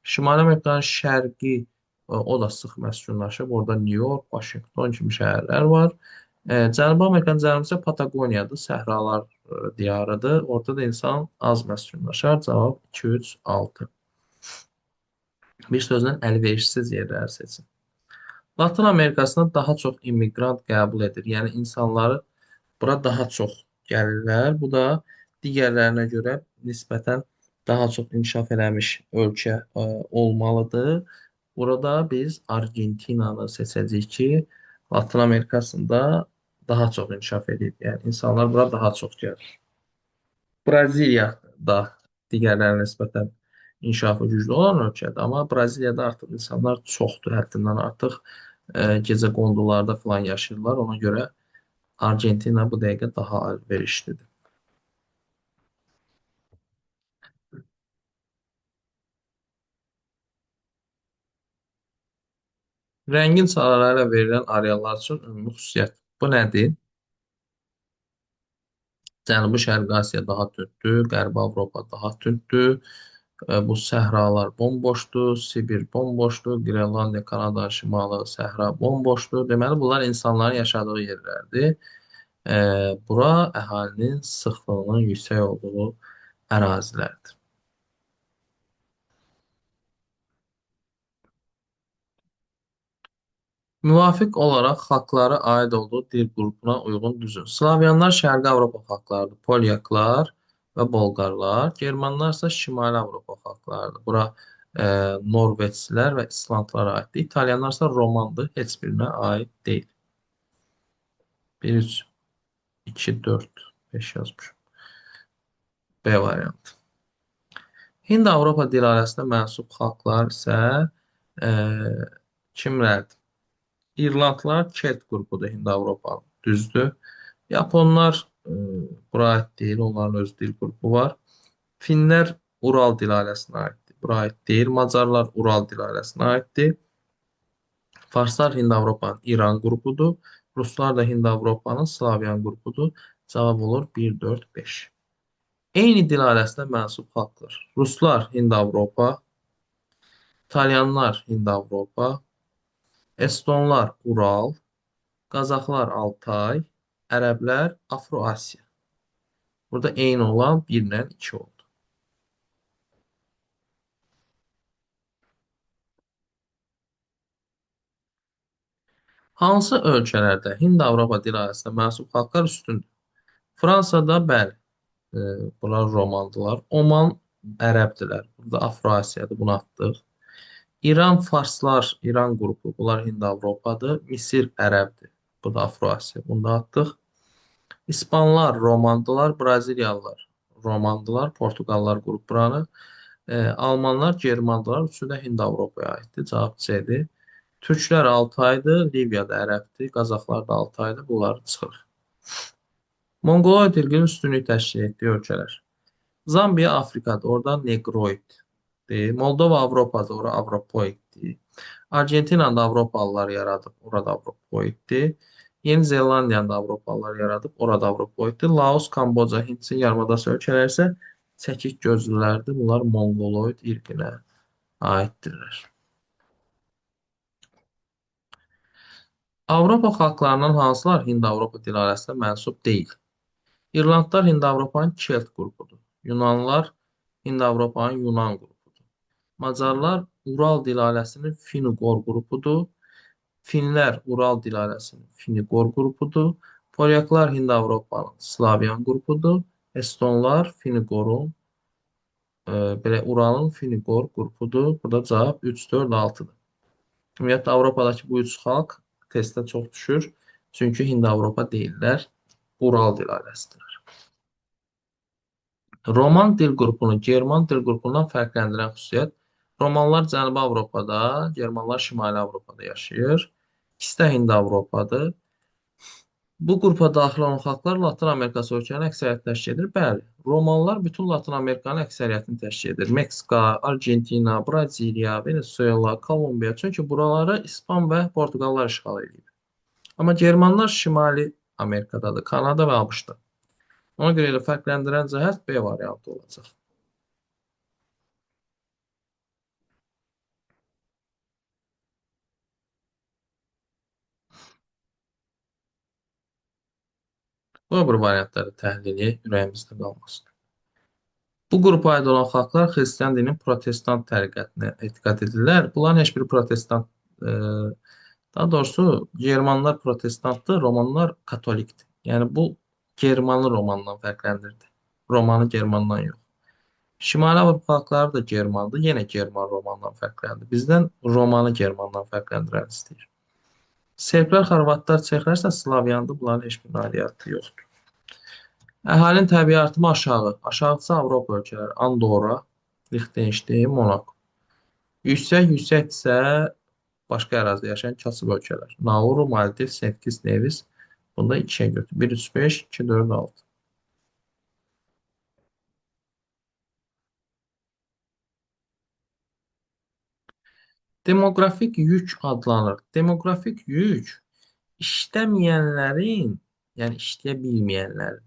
Şimali Amerikanın şərqi, o da sıx məskunlaşır. Burada New York, Washington kimi şəhərlər var. Cənubi Amerikanın cənubu isə Patagoniyadır, səhralar diyarıdır. Orada da insan az məskunlaşar. Cavab 2, 3, 6. Bir sözlə əlverişsiz yerləri seçin. Latın Amerikasına daha çox immiqrant qəbul edir. Yəni insanları bura daha çox gəlirlər. Bu da digərlərinə görə nisbətən daha çox inkişaf eləmiş ölkə olmalıdır. Burada biz Argentinanı seçəcəyik ki, Latın Amerikasında daha çox inkişaf edib. Yəni insanlar bura daha çox gəlir. Braziliya da digərlərinə nisbətən inkişafı güclü olan ölkədir. Amma Braziliyada artıq insanlar çoxdur, həddindən artıq gecə qondularda falan yaşayırlar. Ona görə Argentina bu dəqiqə daha əlverişlidir. Rəngin çaları ilə verilən areallar üçün ümumi xüsusiyyət. Bu nədir? Cənubi-Şərqi Asiya daha tündür, Qərbi Avropa daha tündür. Bu səhralar bomboşdur, Sibir bomboşdur, Qrenlandiya, Kanada şimalı səhra bomboşdur. Deməli, bunlar insanların yaşadığı yerlərdir. Bura əhalinin sıxlığının yüksək olduğu ərazilərdir. Müvafiq olaraq xalqlara aid olduğu dil qrupuna uyğun düzün. Slavyanlar Şərqi Avropa xalqlarıdır. Polyaklar və Bolqarlar. Germanlar isə Şimali Avropa xalqlarıdır. Bura e, Norveçlilər və İslandlara aiddir. İtalyanlar isə romandır, heç birinə aid deyil. 1, 3, 2, 4, 5 yazmışım. B variantı. Hind-Avropa dil ailəsinə mənsub xalqlar isə e, kimlərdir? İrlandlar Kelt qrupudur Hind-Avropanın. Düzdür. Yaponlar bura aid deyil, onların öz dil qrupu var. Finlər Ural dil ailəsinə aiddir. Bura aid deyil. Macarlar Ural dil ailəsinə aiddir. Farslar Hind-Avropanın İran qrupudur. Ruslar da Hind-Avropanın Slavyan qrupudur. Cavab olur 1, 4, 5. Eyni dil ailəsinə mənsub xalqlar. Ruslar Hind-Avropa, İtalyanlar Hind-Avropa, Estonlar Ural, Qazaxlar Altay, Ərəblər Afro-Asiya. Burada eyni olan 1 ilə 2 oldu. Hansı ölkələrdə Hind-Avropa dil ailəsinə mənsub xalqlar üstündür? Fransada bəli, e, bunlar romandılar. Oman ərəbdilər. Burada Afro-Asiyadır, bunu atdıq. İran farslar, İran qrupu, bunlar Hind-Avropadır. Misir ərəbdir. Bu da Afro-Asiya, bunu da atdıq. İspanlar romandılar, Braziliyalılar romandılar, Portuqallar qrup buranı. Almanlar germandılar, üçü də Hind-Avropaya aiddir. Cavab C-dir. Türklər Altaydır, Liviyada ərəbdir, Qazaxlar da Altaydır, bunları çıxırıq. Monqoloid dilinin üstünlük təşkil etdiyi ölkələr. Zambiya Afrikada, orada Negroiddir. Moldova Avropada, orada Avropoiddir. Argentinada Avropalılar yaradıb, orada Avropoiddir. Yeni Zelandiyanı da Avropalılar yaradıb, orada Avropoiddir. Laos, Kamboca, Hindçin yarımadası ölkələr isə çəkik gözlülərdir. Bunlar Mongoloid irqinə aiddirlər. Avropa xalqlarından hansılar Hind-Avropa dil ailəsinə mənsub deyil? İrlandlar Hind-Avropanın Kelt qrupudur. Yunanlılar Hind-Avropanın Yunan qrupudur. Macarlar Ural dil ailəsinin Finiqor qrupudur. Finlər Ural dil ailəsinin Finiqor qrupudur. Polyaklar Hind-Avropanın Slavyan qrupudur. Estonlar Finiqorun belə Uralın Finiqor qrupudur. Burada cavab 3, 4, 6-dır. Ümumiyyətlə Avropadakı bu üç xalq testdə çox düşür. Çünki Hind-Avropa deyirlər, Ural dil ailəsidir. Roman dil qrupunu German dil qrupundan fərqləndirən xüsusiyyət. Romanlar Cənubi Avropada, Germanlar Şimali Avropada yaşayır. İkisi də Hind-Avropadır. Bu qrupa daxil olan xalqlar Latın Amerikası ölkələrinin əksəriyyətini təşkil edir. Bəli, Romanlar bütün Latın Amerikanın əksəriyyətini təşkil edir. Meksika, Argentina, Braziliya, Venezuela, Kolumbiya. Çünki buraları İspan və Portuqallar işğal edib. Amma Germanlar Şimali Amerikadadır, Kanada və ABŞ-da. Ona görə elə fərqləndirən cəhət B variantı olacaq. Bu öbür variantları təhlili ürəyimizdə qalmasın. Bu qrupa aid olan xalqlar xristian dinin protestant təriqətinə etiqad edirlər. Bunların heç biri protestant, daha doğrusu Germanlar protestantdır, Romanlar katolikdir. Yəni bu Germanlı Romandan fərqləndirdi. Romanı Germandan yox. Şimali Avropa xalqları da Germandır, yenə German Romandan fərqləndir. Bizdən Romanı Germandan fərqləndirən istəyir. Serblər, Xorvatlar, Çexlər isə Slavyandır, bunların heç bir nailiyyəti yoxdur. Əhalinin təbii artımı aşağı. Aşağısı Avropa ölkələri. Andorra, Liechtenstein, Monako. Yüksəkdirsə başqa ərazidə yaşayan kasıb ölkələr. Nauru, Maldiv, Sent-Kitts, Nevis. Bunda 2-yə götür. 1, 3, 5, 2, 4, 6. Demoqrafik yük adlanır. Demoqrafik yük işləməyənlərin, yəni işləyə bilməyənlərin,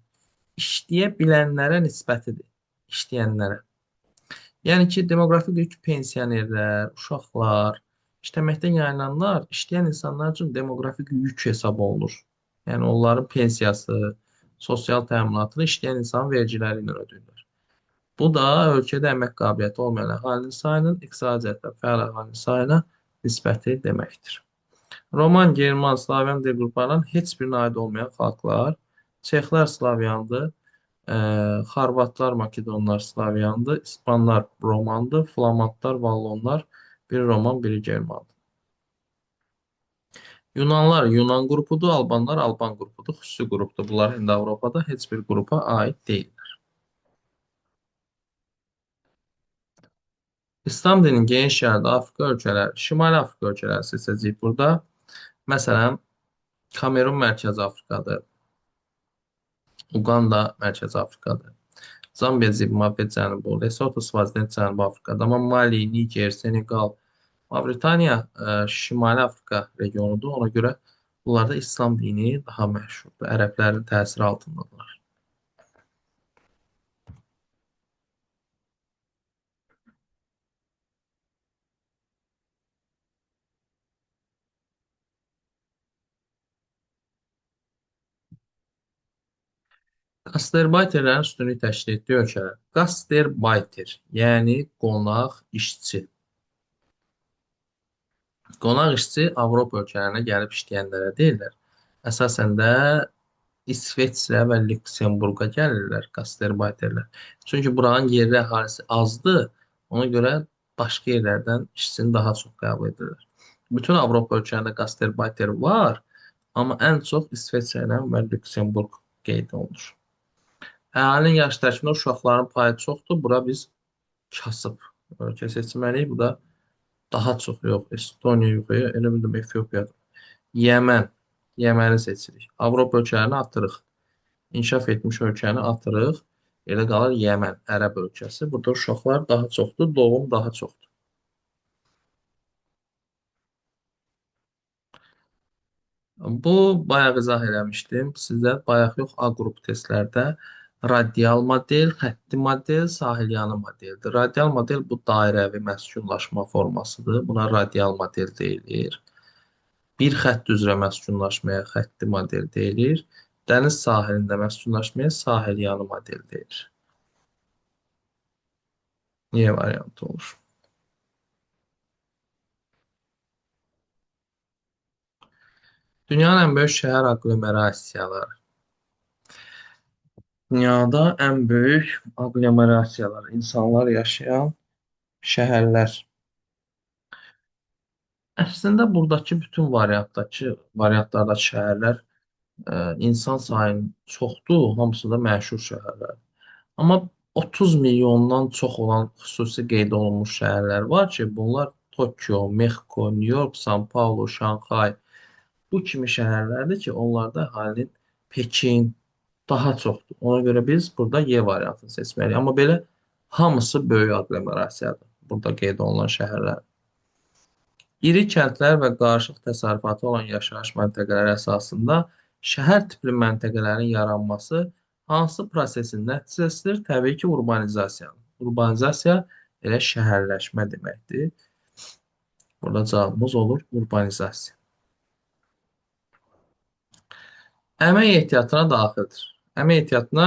işləyə bilənlərə nisbətidir. İşləyənlərə. Yəni ki, demoqrafik yük pensionerlər, uşaqlar, işləməkdən yayınanlar, işləyən insanlar üçün demoqrafik yük hesab olunur. Yəni onların pensiyası, sosial təminatını işləyən insanın vergiləri ilə ödəyirlər. Bu da ölkədə əmək qabiliyyəti olmayan əhalinin sayının iqtisadi cəhətdən fəal əhalinin sayına nisbəti deməkdir. Roman, German, Slavyan dil qruplarından heç birinə aid olmayan xalqlar, Çexlər Slavyandır, Xorvatlar, Makedonlar Slavyandır, İspanlar Romandır, Flamandlar Vallonlar biri Roman, biri Germandır. Yunanlar Yunan qrupudur, Albanlar Alban qrupudur, xüsusi qrupdur. Bunlar indi Avropada heç bir qrupa aid deyil. İslam dininin geniş yayıldığı Afrika ölkələri, Şimali Afrika ölkələri seçəcəyik burada. Məsələn, Kamerun Mərkəzi Afrikadır, Uganda Mərkəzi Afrikadır, Zambiya, Zimbabve Cənubu, Lesotho, Svaziland Cənubi Afrikada. Amma Mali, Niger, Senegal, Mavritaniya Şimali Afrika regionudur. Ona görə bunlarda İslam dini daha məşhurdur. Ərəblərin təsiri altındadır. Qasterbayterlərin üstünlük təşkil etdiyi ölkələr. Qasterbayter, yəni qonaq işçi. Qonaq işçi Avropa ölkələrinə gəlib işləyənlərə deyirlər. Əsasən də İsveçrə və Lüksemburqa gəlirlər qasterbayterlər. Çünki buranın yerli əhalisi azdır. Ona görə başqa yerlərdən işçini daha çox qəbul edirlər. Bütün Avropa ölkələrində qasterbayter var, amma ən çox İsveçrə ilə və Lüksemburq qeyd olunur. Əhalinin yaş tərkibində uşaqların payı çoxdur. Bura biz kasıb ölkə seçməliyik. Bu da daha çox yox. Estoniya yox, elə bildim Efiopiyadır. Yəmən. Yəməni seçirik. Avropa ölkələrini atırıq. İnkişaf etmiş ölkəni atırıq. Elə qalır Yəmən, Ərəb ölkəsi. Burada uşaqlar daha çoxdur, doğum daha çoxdur. Bu bayaq izah eləmişdim. Sizə bayaq yox, A qrup testlərdə radial model, xətti model, sahilyanı modeldir. Radial model bu dairəvi məskunlaşma formasıdır. Buna radial model deyilir. Bir xətt üzrə məskunlaşmaya xətti model deyilir. Dəniz sahilində məskunlaşmaya sahilyanı model deyilir. Niyə variantı olur? Dünyanın ən böyük şəhər aqlomerasiyaları. Dünyada ən böyük aqlomerasiyalar, insanlar yaşayan şəhərlər. Əslində buradakı bütün variantlardakı şəhərlər insan sayının çoxdur, hamısı da məşhur şəhərlər. Amma 30 milyondan çox olan xüsusi qeyd olunmuş şəhərlər var ki, bunlar Tokyo, Mexico, New York, São Paulo, Şanxay, bu kimi şəhərlərdir ki, onlarda əhalinin Pekin daha çoxdur. Ona görə biz burada Y variantını seçməliyik. Amma belə hamısı böyük aqlomerasiyadır. Burada qeyd olunan şəhərlər. İri kəndlər və qarışıq təsərrüfatı olan yaşayış məntəqələri əsasında şəhər tipli məntəqələrin yaranması hansı prosesin nəticəsidir? Təbii ki, urbanizasiyanın. Urbanizasiya elə şəhərləşmə deməkdir. Burada cavabımız olur urbanizasiya. Əmək ehtiyatına daxildir. Əmək ehtiyatına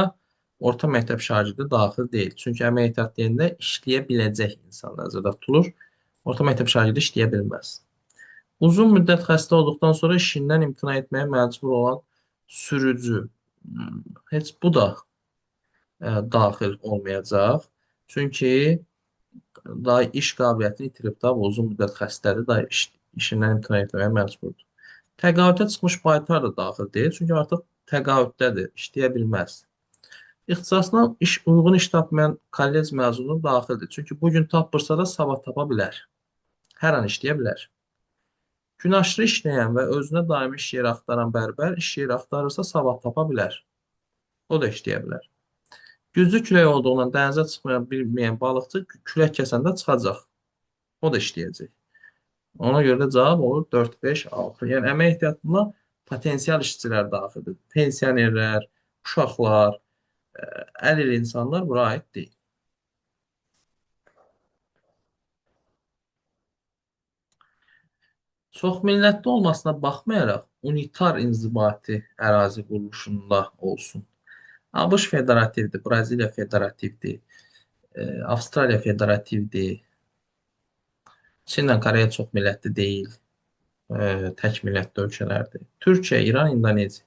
orta məktəb şagirdi daxil deyil. Çünki əmək ehtiyat deyəndə işləyə biləcək insan nəzərdə tutulur. Orta məktəb şagirdi işləyə bilməz. Uzun müddət xəstə olduqdan sonra işindən imtina etməyə məcbur olan sürücü. Heç bu da daxil olmayacaq. Çünki daha iş qabiliyyətini itirib da bu uzun müddət xəstədir, daha işindən imtina etməyə məcburdur. Təqaüdə çıxmış baytar da daxil deyil, çünki artıq təqaüddədir, işləyə bilməz. İxtisasına uyğun iş tapmayan kollec məzunu daxildir. Çünki bugün tapmırsa da sabah tapa bilər. Hər an işləyə bilər. Gün aşırı işləyən və özünə daimi iş yeri axtaran bərbər iş yeri axtarırsa sabah tapa bilər. O da işləyə bilər. Güclü külək olduğundan dənizə çıxmaya bilməyən balıqçı külək kəsəndə çıxacaq. O da işləyəcək. Ona görə də cavab olur 4, 5, 6. Yəni əmək ehtiyatına potensial işçilər daxildir. Pensionerlər, uşaqlar, əlil insanlar bura aid deyil. Çoxmillətli olmasına baxmayaraq unitar inzibati ərazi quruluşunda olsun. ABŞ federativdir, Braziliya federativdir, Avstraliya federativdir. Çinlə Koreya çoxmillətli deyil, tək millətli ölkələrdir. Türkiyə, İran, İndoneziya.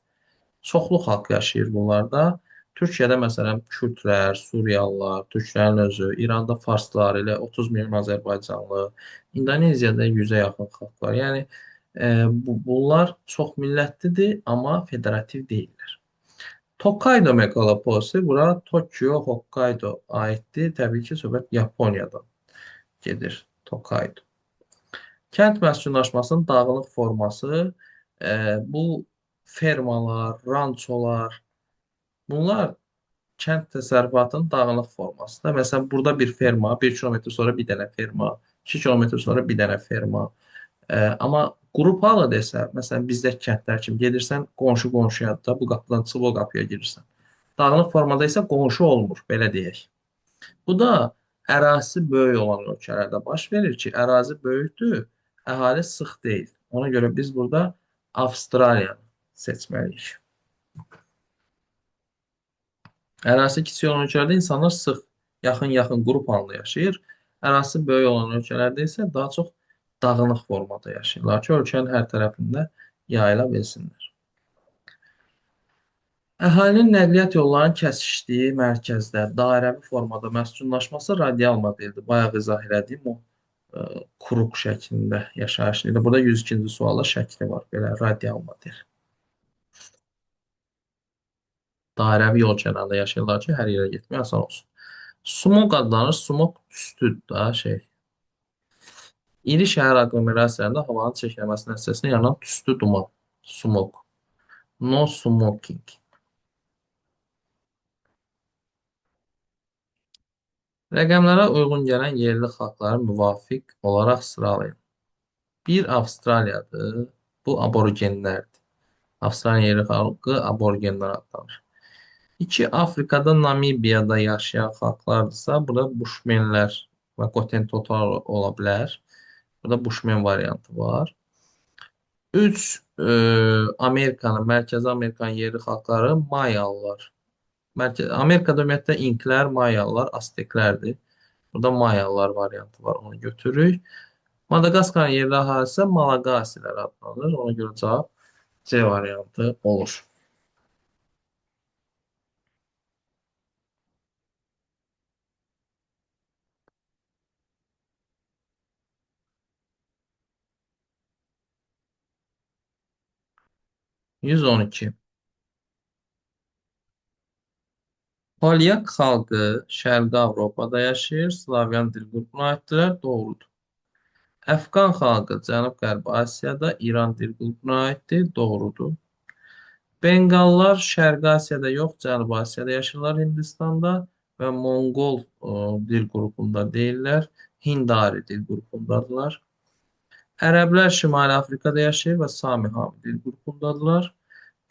Çoxlu xalq yaşayır bunlarda. Türkiyədə məsələn Kürdlər, Suriyalılar, türklərin özü, İranda farslar elə 30 milyon azərbaycanlı, İndoneziyada 100-ə yaxın xalq var. Yəni bunlar çox millətlidir, amma federativ deyillər. Hokkaido megalopolisi bura Tokyo, Hokkaido aiddir. Təbii ki, söhbət Yaponiyadan gedir. Hokkaido. Kənd məskunlaşmasının dağılıq forması bu fermalar, rançolar, bunlar kənd təsərrüfatının dağılıq formasıdır. Məsələn, burada bir ferma, 1 kilometr sonra bir dənə ferma, 2 kilometr sonra bir dənə ferma. Amma qrup halı desə, məsələn, bizdəki kəndlər kimi gedirsən, qonşu qonşuya da bu qapıdan çıxıb o qapıya girirsən. Dağlıq formada isə qonşu olmur, belə deyək. Bu da ərazisi böyük olan ölkələrdə baş verir ki, ərazi böyükdür, əhali sıx deyil. Ona görə biz burada Avstraliyanı seçməliyik. Ərazisi kiçik olan ölkələrdə insanlar sıx, yaxın-yaxın qrup halında yaşayır. Ərazisi böyük olan ölkələrdə isə daha çox dağınıq formada yaşayırlar ki, ölkənin hər tərəfində yayıla bilsinlər. Əhalinin nəqliyyat yollarının kəsişdiyi mərkəzdə dairəvi formada məskunlaşması radial modeldir. Bayaq izah elədiyim o kruq şəklində yaşayış növü. Burada 102-ci sualda şəkli var, belə radial model. Dairəvi yol kənarında yaşayırlar ki, hər yerə getmək asan olsun. Sumok adlanır. Sumok tüstüdür da şey. İri şəhər aqlomerasiyalarında havanın çirklənməsi nəticəsində yaranan tüstü duman. Sumok. No smoking. Rəqəmlərə uyğun gələn yerli xalqları müvafiq olaraq sıralayın. Bir Avstraliyadır. Bu aborigenlərdir. Avstraliya yerli xalqı aborigenlər adlanır. İki Afrikada Namibiyada yaşayan xalqlardırsa, burada Bushmenlər və Qotentotar ola bilər. Burada Bushmen variantı var. Üç Amerikanın, Mərkəzi Amerikanın yerli xalqları Mayalılar. Amerikada ümumiyyətlə İnklər, Mayalılar, Azteklərdir. Burada Mayalılar variantı var, onu götürürük. Madaqaskarın yerli əhalisi Malaqasilər adlanır. Ona görə cavab C variantı olur. Yüz on iki. Polyak xalqı Şərqi Avropada yaşayır, Slavyan dil qrupuna aiddirlər, doğrudur. Əfqan xalqı Cənub-Qərbi Asiyada, İran dil qrupuna aiddir, doğrudur. Benqallar Şərqi Asiyada yox, Cənubi Asiyada yaşayırlar, Hindistanda və Monqol dil qrupunda deyirlər, Hindari dil qrupundadırlar. Ərəblər Şimali Afrikada yaşayır və Sami Hami dil qrupundadırlar.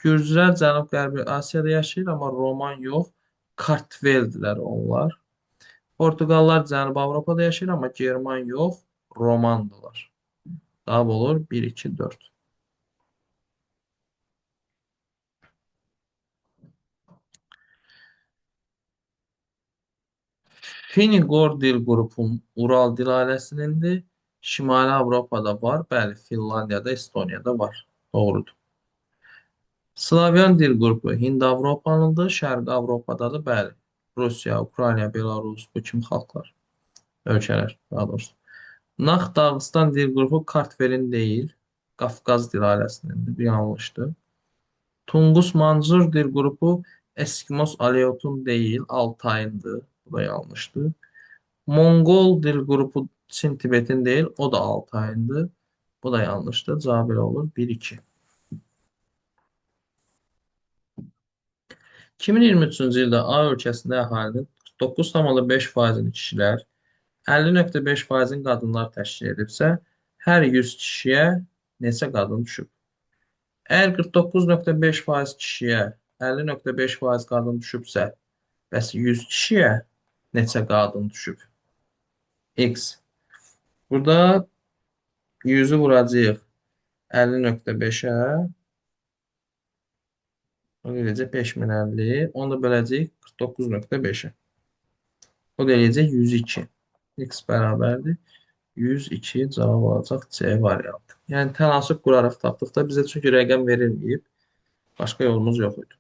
Gürcülər Cənub-Qərbi Asiyada yaşayır, amma Roman yox, Kartveldilər onlar. Portuqallar Cənubi Avropada yaşayır, amma German yox, Romandılar. Cavab olur 1, 2, 4. Finiqor dil qrupu Ural dil ailəsinинdir. Şimali Avropada var. Bəli, Finlandiyada, Estoniyada var. Doğrudur. Slavyan dil qrupu Hind-Avropanlıdır. Şərqi Avropadadır. Bəli. Rusiya, Ukrayna, Belarus bu kimi xalqlar. Ölkələr daha doğrusu. Nax Dağıstan dil qrupu Kartvelin deyil. Qafqaz dil ailəsinинdir. Bu yanlışdır. Tungus Manzur dil qrupu Eskimos Aleutun deyil. Altayındır. Bu da yanlışdır. Monqol dil qrupu Çin-Tibetin deyil. O da Altayındır. Bu da yanlışdır. Cavab elə olur. 1-2. 2023-cü ildə A ölkəsində əhalinin 49,5%-ni kişilər, 50,5%-in qadınlar təşkil edibsə, hər 100 kişiyə neçə qadın düşüb? Əgər 49,5% kişiyə, 50,5% qadın düşübsə, bəs 100 kişiyə neçə qadın düşüb? X. Burada 100-ü vuracağıq 50,5-ə. O da eləyəcək 5050. Onu da böləcəyik 49,5-ə. O da eləyəcək 102. X bərabərdir. 102 cavab olacaq C variantı. Yəni tənasüb quraraq tapdıqda bizə çünki rəqəm verilməyib. Başqa yolumuz yox idi.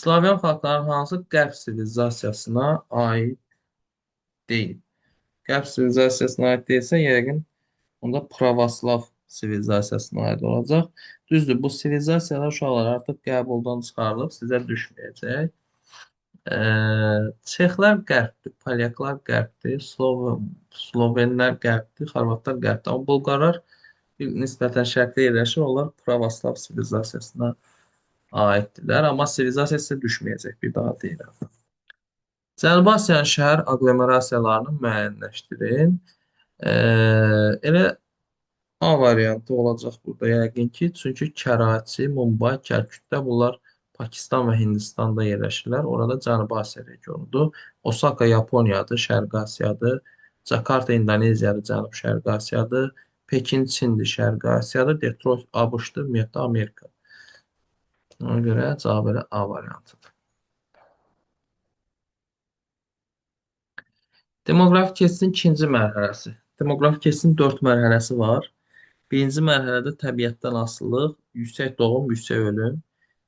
Slavyan xalqların hansı qərb sivilizasiyasına aid deyil? Qərb sivilizasiyasına aid deyilsə, yəqin onda pravoslav sivilizasiyasına aid olacaq. Düzdür, bu sivilizasiyalar uşaqlar artıq qəbuldan çıxarılıb, sizə düşməyəcək. Çexlər qərbdir, Polyaklar qərbdir, Slovenlər qərbdir, Xorvatlar qərbdir. Amma Bulqarlar nisbətən şərqdə yerləşir. Onlar pravoslav sivilizasiyasına aiddirlər. Amma sivilizasiya sizə düşməyəcək, bir daha deyirəm. Cənubi Asiyanın şəhər aqlomerasiyalarını müəyyənləşdirin. Elə A variantı olacaq burada yəqin ki, çünki Kəraçi, Mumbai, Kəlküttə bunlar Pakistan və Hindistanda yerləşirlər. Orada Cənubi Asiya regionudur. Osaka Yaponiyadır, Şərqi Asiyadır. Jakarta İndoneziyadır, Cənub-Şərqi Asiyadır. Pekin Çindir, Şərqi Asiyadır. Detroit ABŞ-dır, ümumiyyətlə Amerika. Ona görə cavab elə A variantıdır. Demoqrafi keçidin ikinci mərhələsi. Demoqrafi keçidin 4 mərhələsi var. Birinci mərhələdə təbiətdən asılılıq, yüksək doğum, yüksək ölüm.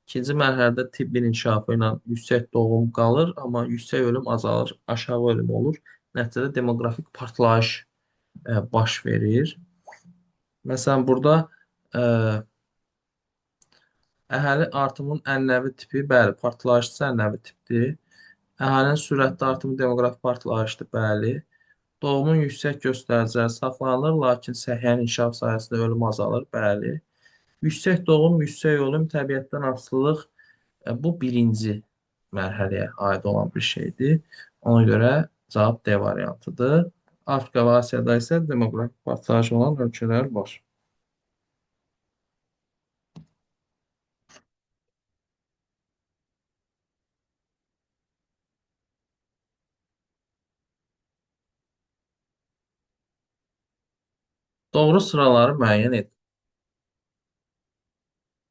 İkinci mərhələdə tibbin inkişafı ilə yüksək doğum qalır, amma yüksək ölüm azalır, aşağı ölüm olur. Nəticədə demoqrafik partlayış baş verir. Məsələn, burada ə, əhali artımının ənənəvi tipi, bəli, partlayışçı ənənəvi tipdir. Əhalinin sürətli artımı demoqrafik partlayışdır, bəli. Doğumun yüksək göstəriciləri saxlanılır, lakin səhiyyənin inkişaf sayəsində ölüm azalır, bəli. Yüksək doğum, yüksək ölüm, təbiətdən asılılıq bu birinci mərhələyə aid olan bir şeydir. Ona görə cavab D variantıdır. Afrika və Asiyada isə demoqrafik partlayış olan ölkələr var. Doğru sıraları müəyyən edin.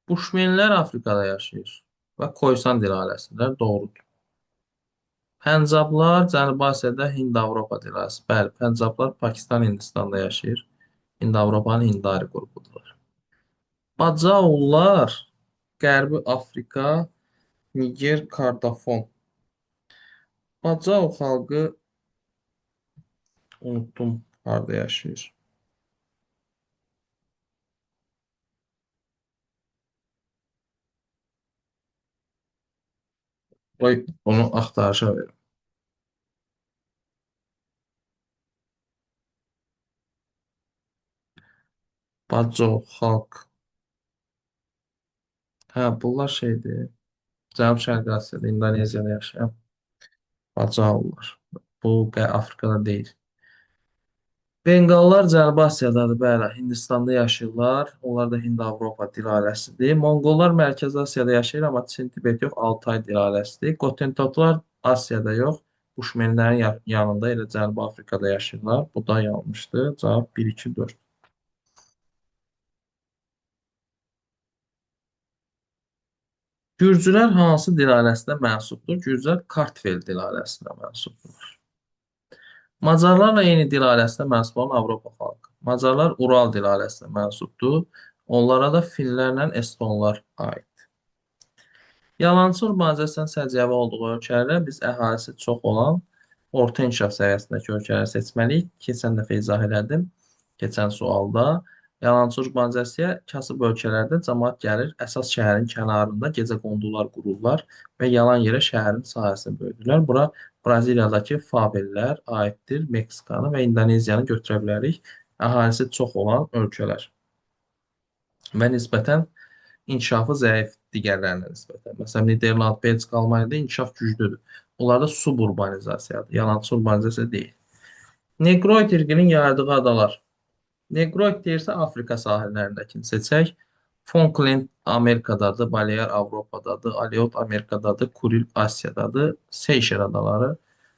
Buşmenlər Afrikada yaşayır və Khoisan dil ailəsindədir. Doğrudur. Pəncablar Cənubi Asiyada Hind-Avropa dil ailəsi. Bəli, Pəncablar Pakistan, Hindistanda yaşayır. Hind-Avropanın Hindari qrupudur. Bacaoğullar Qərbi Afrika, Niger, Kordofon. Bacau xalqı unutdum harda yaşayır. Qoy onu axtarışa verim. Bacau xalq. Hə, bunlar şeydir. Cənub-Şərqi Asiyada, İndoneziyada yaşayan Bacaoğullar. Bu Afrikada deyil. Benqallar Cənubi Asiyadadır, bəli. Hindistanda yaşayırlar. Onlar da Hind-Avropa dil ailəsidir. Monqollar Mərkəzi Asiyada yaşayır, amma Çin, Tibet yox, Altay dil ailəsidir. Qotentotlar Asiyada yox, Buşmenlərin yanında elə Cənubi Afrikada yaşayırlar. Bu da yanlışdır. Cavab 1, 2, 4. Gürcülər hansı dil ailəsinə mənsubdur? Gürcülər Kartvel dil ailəsinə mənsubdur. Macarlarla eyni dil ailəsinə mənsub olan Avropa xalqı. Macarlar Ural dil ailəsinə mənsubdur. Onlara da finlərlə estonlar aid. Yalançı urbanizasiyanın səciyyəvi olduğu ölkələrdə biz əhalisi çox olan orta inkişaf səviyyəsindəki ölkələri seçməliyik. Keçən dəfə izah elədim. Keçən sualda yalançı urbanizasiya kasıb ölkələrdə cəmaət gəlir, əsas şəhərin kənarında gecə qondular qururlar və yalan yerə şəhərin sahəsini böyüdürlər. Bura Braziliyadakı favellər aiddir. Meksikanı və İndoneziyanı götürə bilərik. Əhalisi çox olan ölkələr və nisbətən inkişafı zəif digərlərinə nisbətən. Məsələn, Niderland, Belçika, Almaniyada inkişaf güclüdür. Onlarda suburbanizasiyadır. Yalançı urbanizasiya deyil. Negroid irqinin yayıldığı adalar. Negroid deyirsə Afrika sahillərindəkini seçək. Falkland Amerikadadır, Balear Avropadadır, Aleut Amerikadadır, Kuril Asiyadadır, Seyşel adaları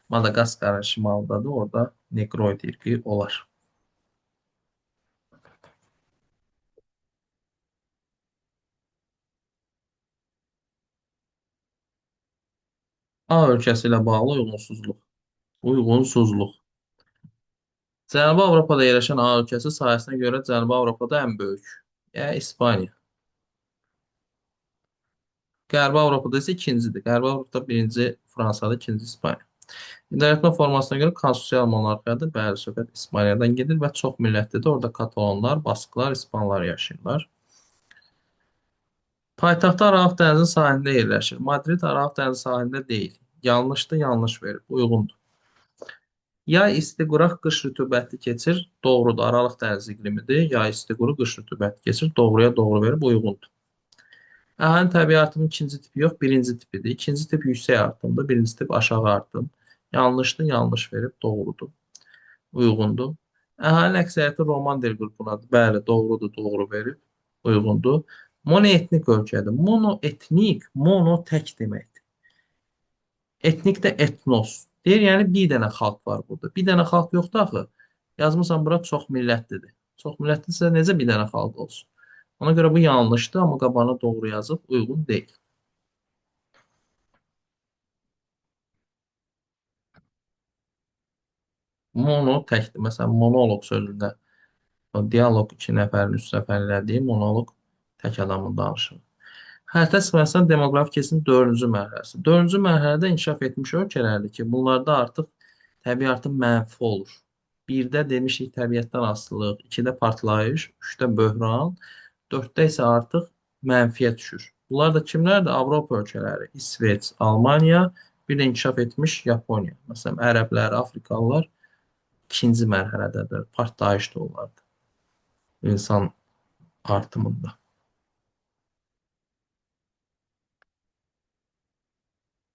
Madaqaskarın şimalındadır. Orada Negroid irqi olar. A ölkəsi ilə bağlı uyğunsuzluq. Uyğunsuzluq. Cənubi Avropada yerləşən A ölkəsi sahəsinə görə Cənubi Avropada ən böyük. Yəni İspaniya. Qərbi Avropada isə ikincidir. Qərbi Avropada birinci Fransadır, ikinci İspaniya. İdarəetmə formasına görə konstitusiya monarxiyadır. Bəli, söhbət İspaniyadan gedir və çox millətlidir. Orada katalonlar, basklar, ispanlar yaşayırlar. Paytaxtı Aralıq dənizin sahilində yerləşir. Madrid Aralıq dənizi sahilində deyil. Yanlışdır, yanlış verir. Uyğundur. Yay isti quraq, qış rütubətli keçir. Doğrudur. Aralıq dənizi iqlimidir. Yay isti quru, qış rütubətli keçir. Doğruya doğru verib uyğundur. Əhalinin təbii artımın ikinci tipi yox, birinci tipidir. İkinci tip yüksək artımdır, birinci tip aşağı artım. Yanlışdır, yanlış verib, doğrudur, uyğundur. Əhalinin əksəriyyəti Roman dil qrupunadır. Bəli, doğrudur, doğru verib, uyğundur. Monoetnik ölkədir. Monoetnik, mono tək deməkdir. Etnik də etnos. Deyir, yəni bir dənə xalq var burada. Bir dənə xalq yoxdur axı. Yazmısan bura çox millətlidir. Çox millətlidirsə necə bir dənə xalq olsun? Ona görə bu yanlışdır, amma qabağına doğru yazıb uyğun deyil. Mono təkdir. Məsələn, monoloq sözündə o dialoq iki nəfərin, üç nəfərin elədiyi monoloq tək adamın danışır. Xəritə sırasında demoqrafik keçirin dördüncü mərhələsi. Dördüncü mərhələdə inkişaf etmiş ölkələrdir ki, bunlarda artıq təbiatın mənfi olur. Birdə demişik təbiətdən asılılıq, ikidə partlayış, üçdə böhran, dörddə isə artıq mənfiyə düşür. Bunlar da kimlərdir? Avropa ölkələri, İsveç, Almaniya, bir də inkişaf etmiş Yaponiya. Məsələn, ərəblər, afrikalılar ikinci mərhələdədir. Partlayış da olardı insan artımında.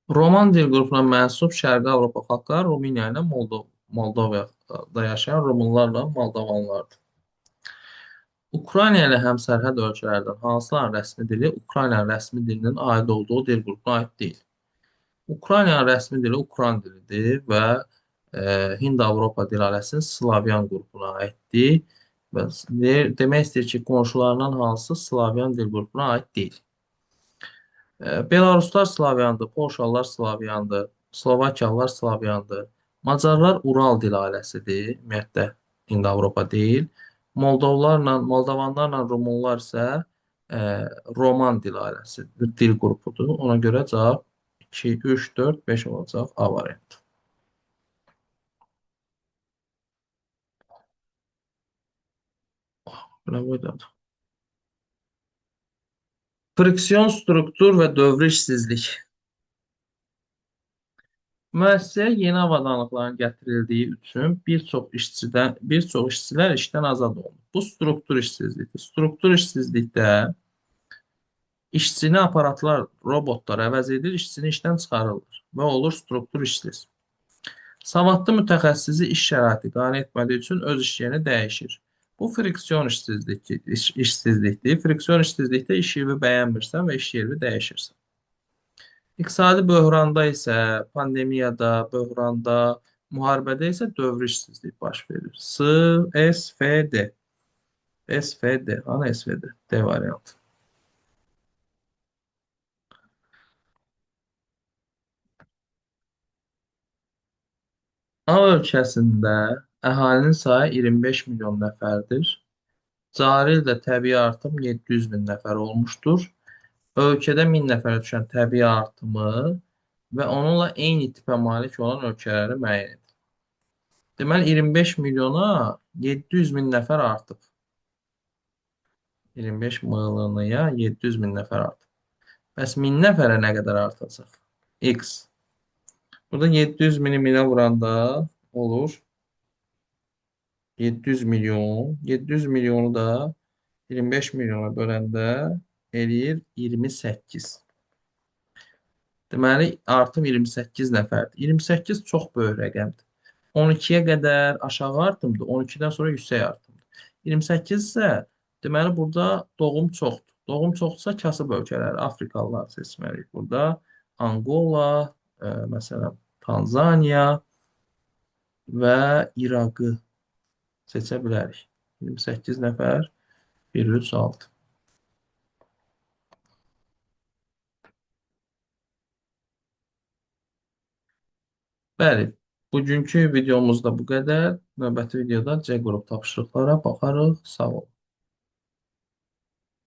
Roman dil qrupuna mənsub Şərqi Avropa xalqları Rumıniya ilə Moldovada yaşayan Rumınlarla Moldovanlardır. Ukrayna ilə həmsərhəd ölkələrdən hansıların rəsmi dili Ukraynanın rəsmi dilinin aid olduğu dil qrupuna aid deyil? Ukraynanın rəsmi dili Ukran dilidir və Hind-Avropa dil ailəsinin Slavyan qrupuna aiddir. Və demək istəyir ki, qonşularından hansı Slavyan dil qrupuna aid deyil. Belaruslar Slavyandır, Polşalılar Slavyandır, Slovakiyalılar Slavyandır. Macarlar Ural dil ailəsidir, ümumiyyətlə İndo-Avropa deyil. Moldovanlarla Rumunlar isə Roman dil ailəsidir, dil qrupudur. Ona görə cavab 2, 3, 4, 5 olacaq A variantı. Belə buydu. Friksiyon, struktur və dövri işsizlik. Müəssisəyə yeni avadanlıqların gətirildiyi üçün bir çox işçilər işdən azad olunur. Bu struktur işsizlikdir. Struktur işsizlikdə işçini aparatlar, robotlar əvəz edir, işçini işdən çıxarırlar və olur struktur işsiz. Savadlı mütəxəssisi iş şəraiti qane etmədiyi üçün öz iş yerini dəyişir. Bu friksiyon işsizlikdir. Friksiyon işsizlikdə iş yeri bəyənmirsən və iş yeri dəyişirsən. İqtisadi böhranda isə, pandemiyada, böhranda, müharibədə isə dövri işsizlik baş verir. SFD. SFD. Hanı SFD? D variantı. A ölkəsində əhalinin sayı 25 milyon nəfərdir. Cari ildə təbii artım 700 min nəfər olmuşdur. Ölkədə 1000 nəfərə düşən təbii artımı və onunla eyni tipə malik olan ölkələri müəyyən edir. Deməli 25 milyona 700 min nəfər artıb. 25 milyonaya 700 min nəfər artıb. Bəs 1000 nəfərə nə qədər artacaq? X. Burada 700 mini minə vuranda olur 700 milyon. 700 milyonu da 25 milyona böləndə eləyir 28. Deməli, artım 28 nəfərdir. 28 çox böyük rəqəmdir. 12-yə qədər aşağı artımdır, 12-dən sonra yüksək artımdır. 28 isə, deməli, burada doğum çoxdur. Doğum çoxdursa kasıb ölkələri, Afrikalılar seçməliyik burada. Angola, məsələn, Tanzaniya və İraqı seçə bilərik. 28 nəfər, 1, 3, 6. Bəli, bugünkü videomuzda bu qədər. Növbəti videoda C qrup tapşırıqlara baxarıq. Sağ olun.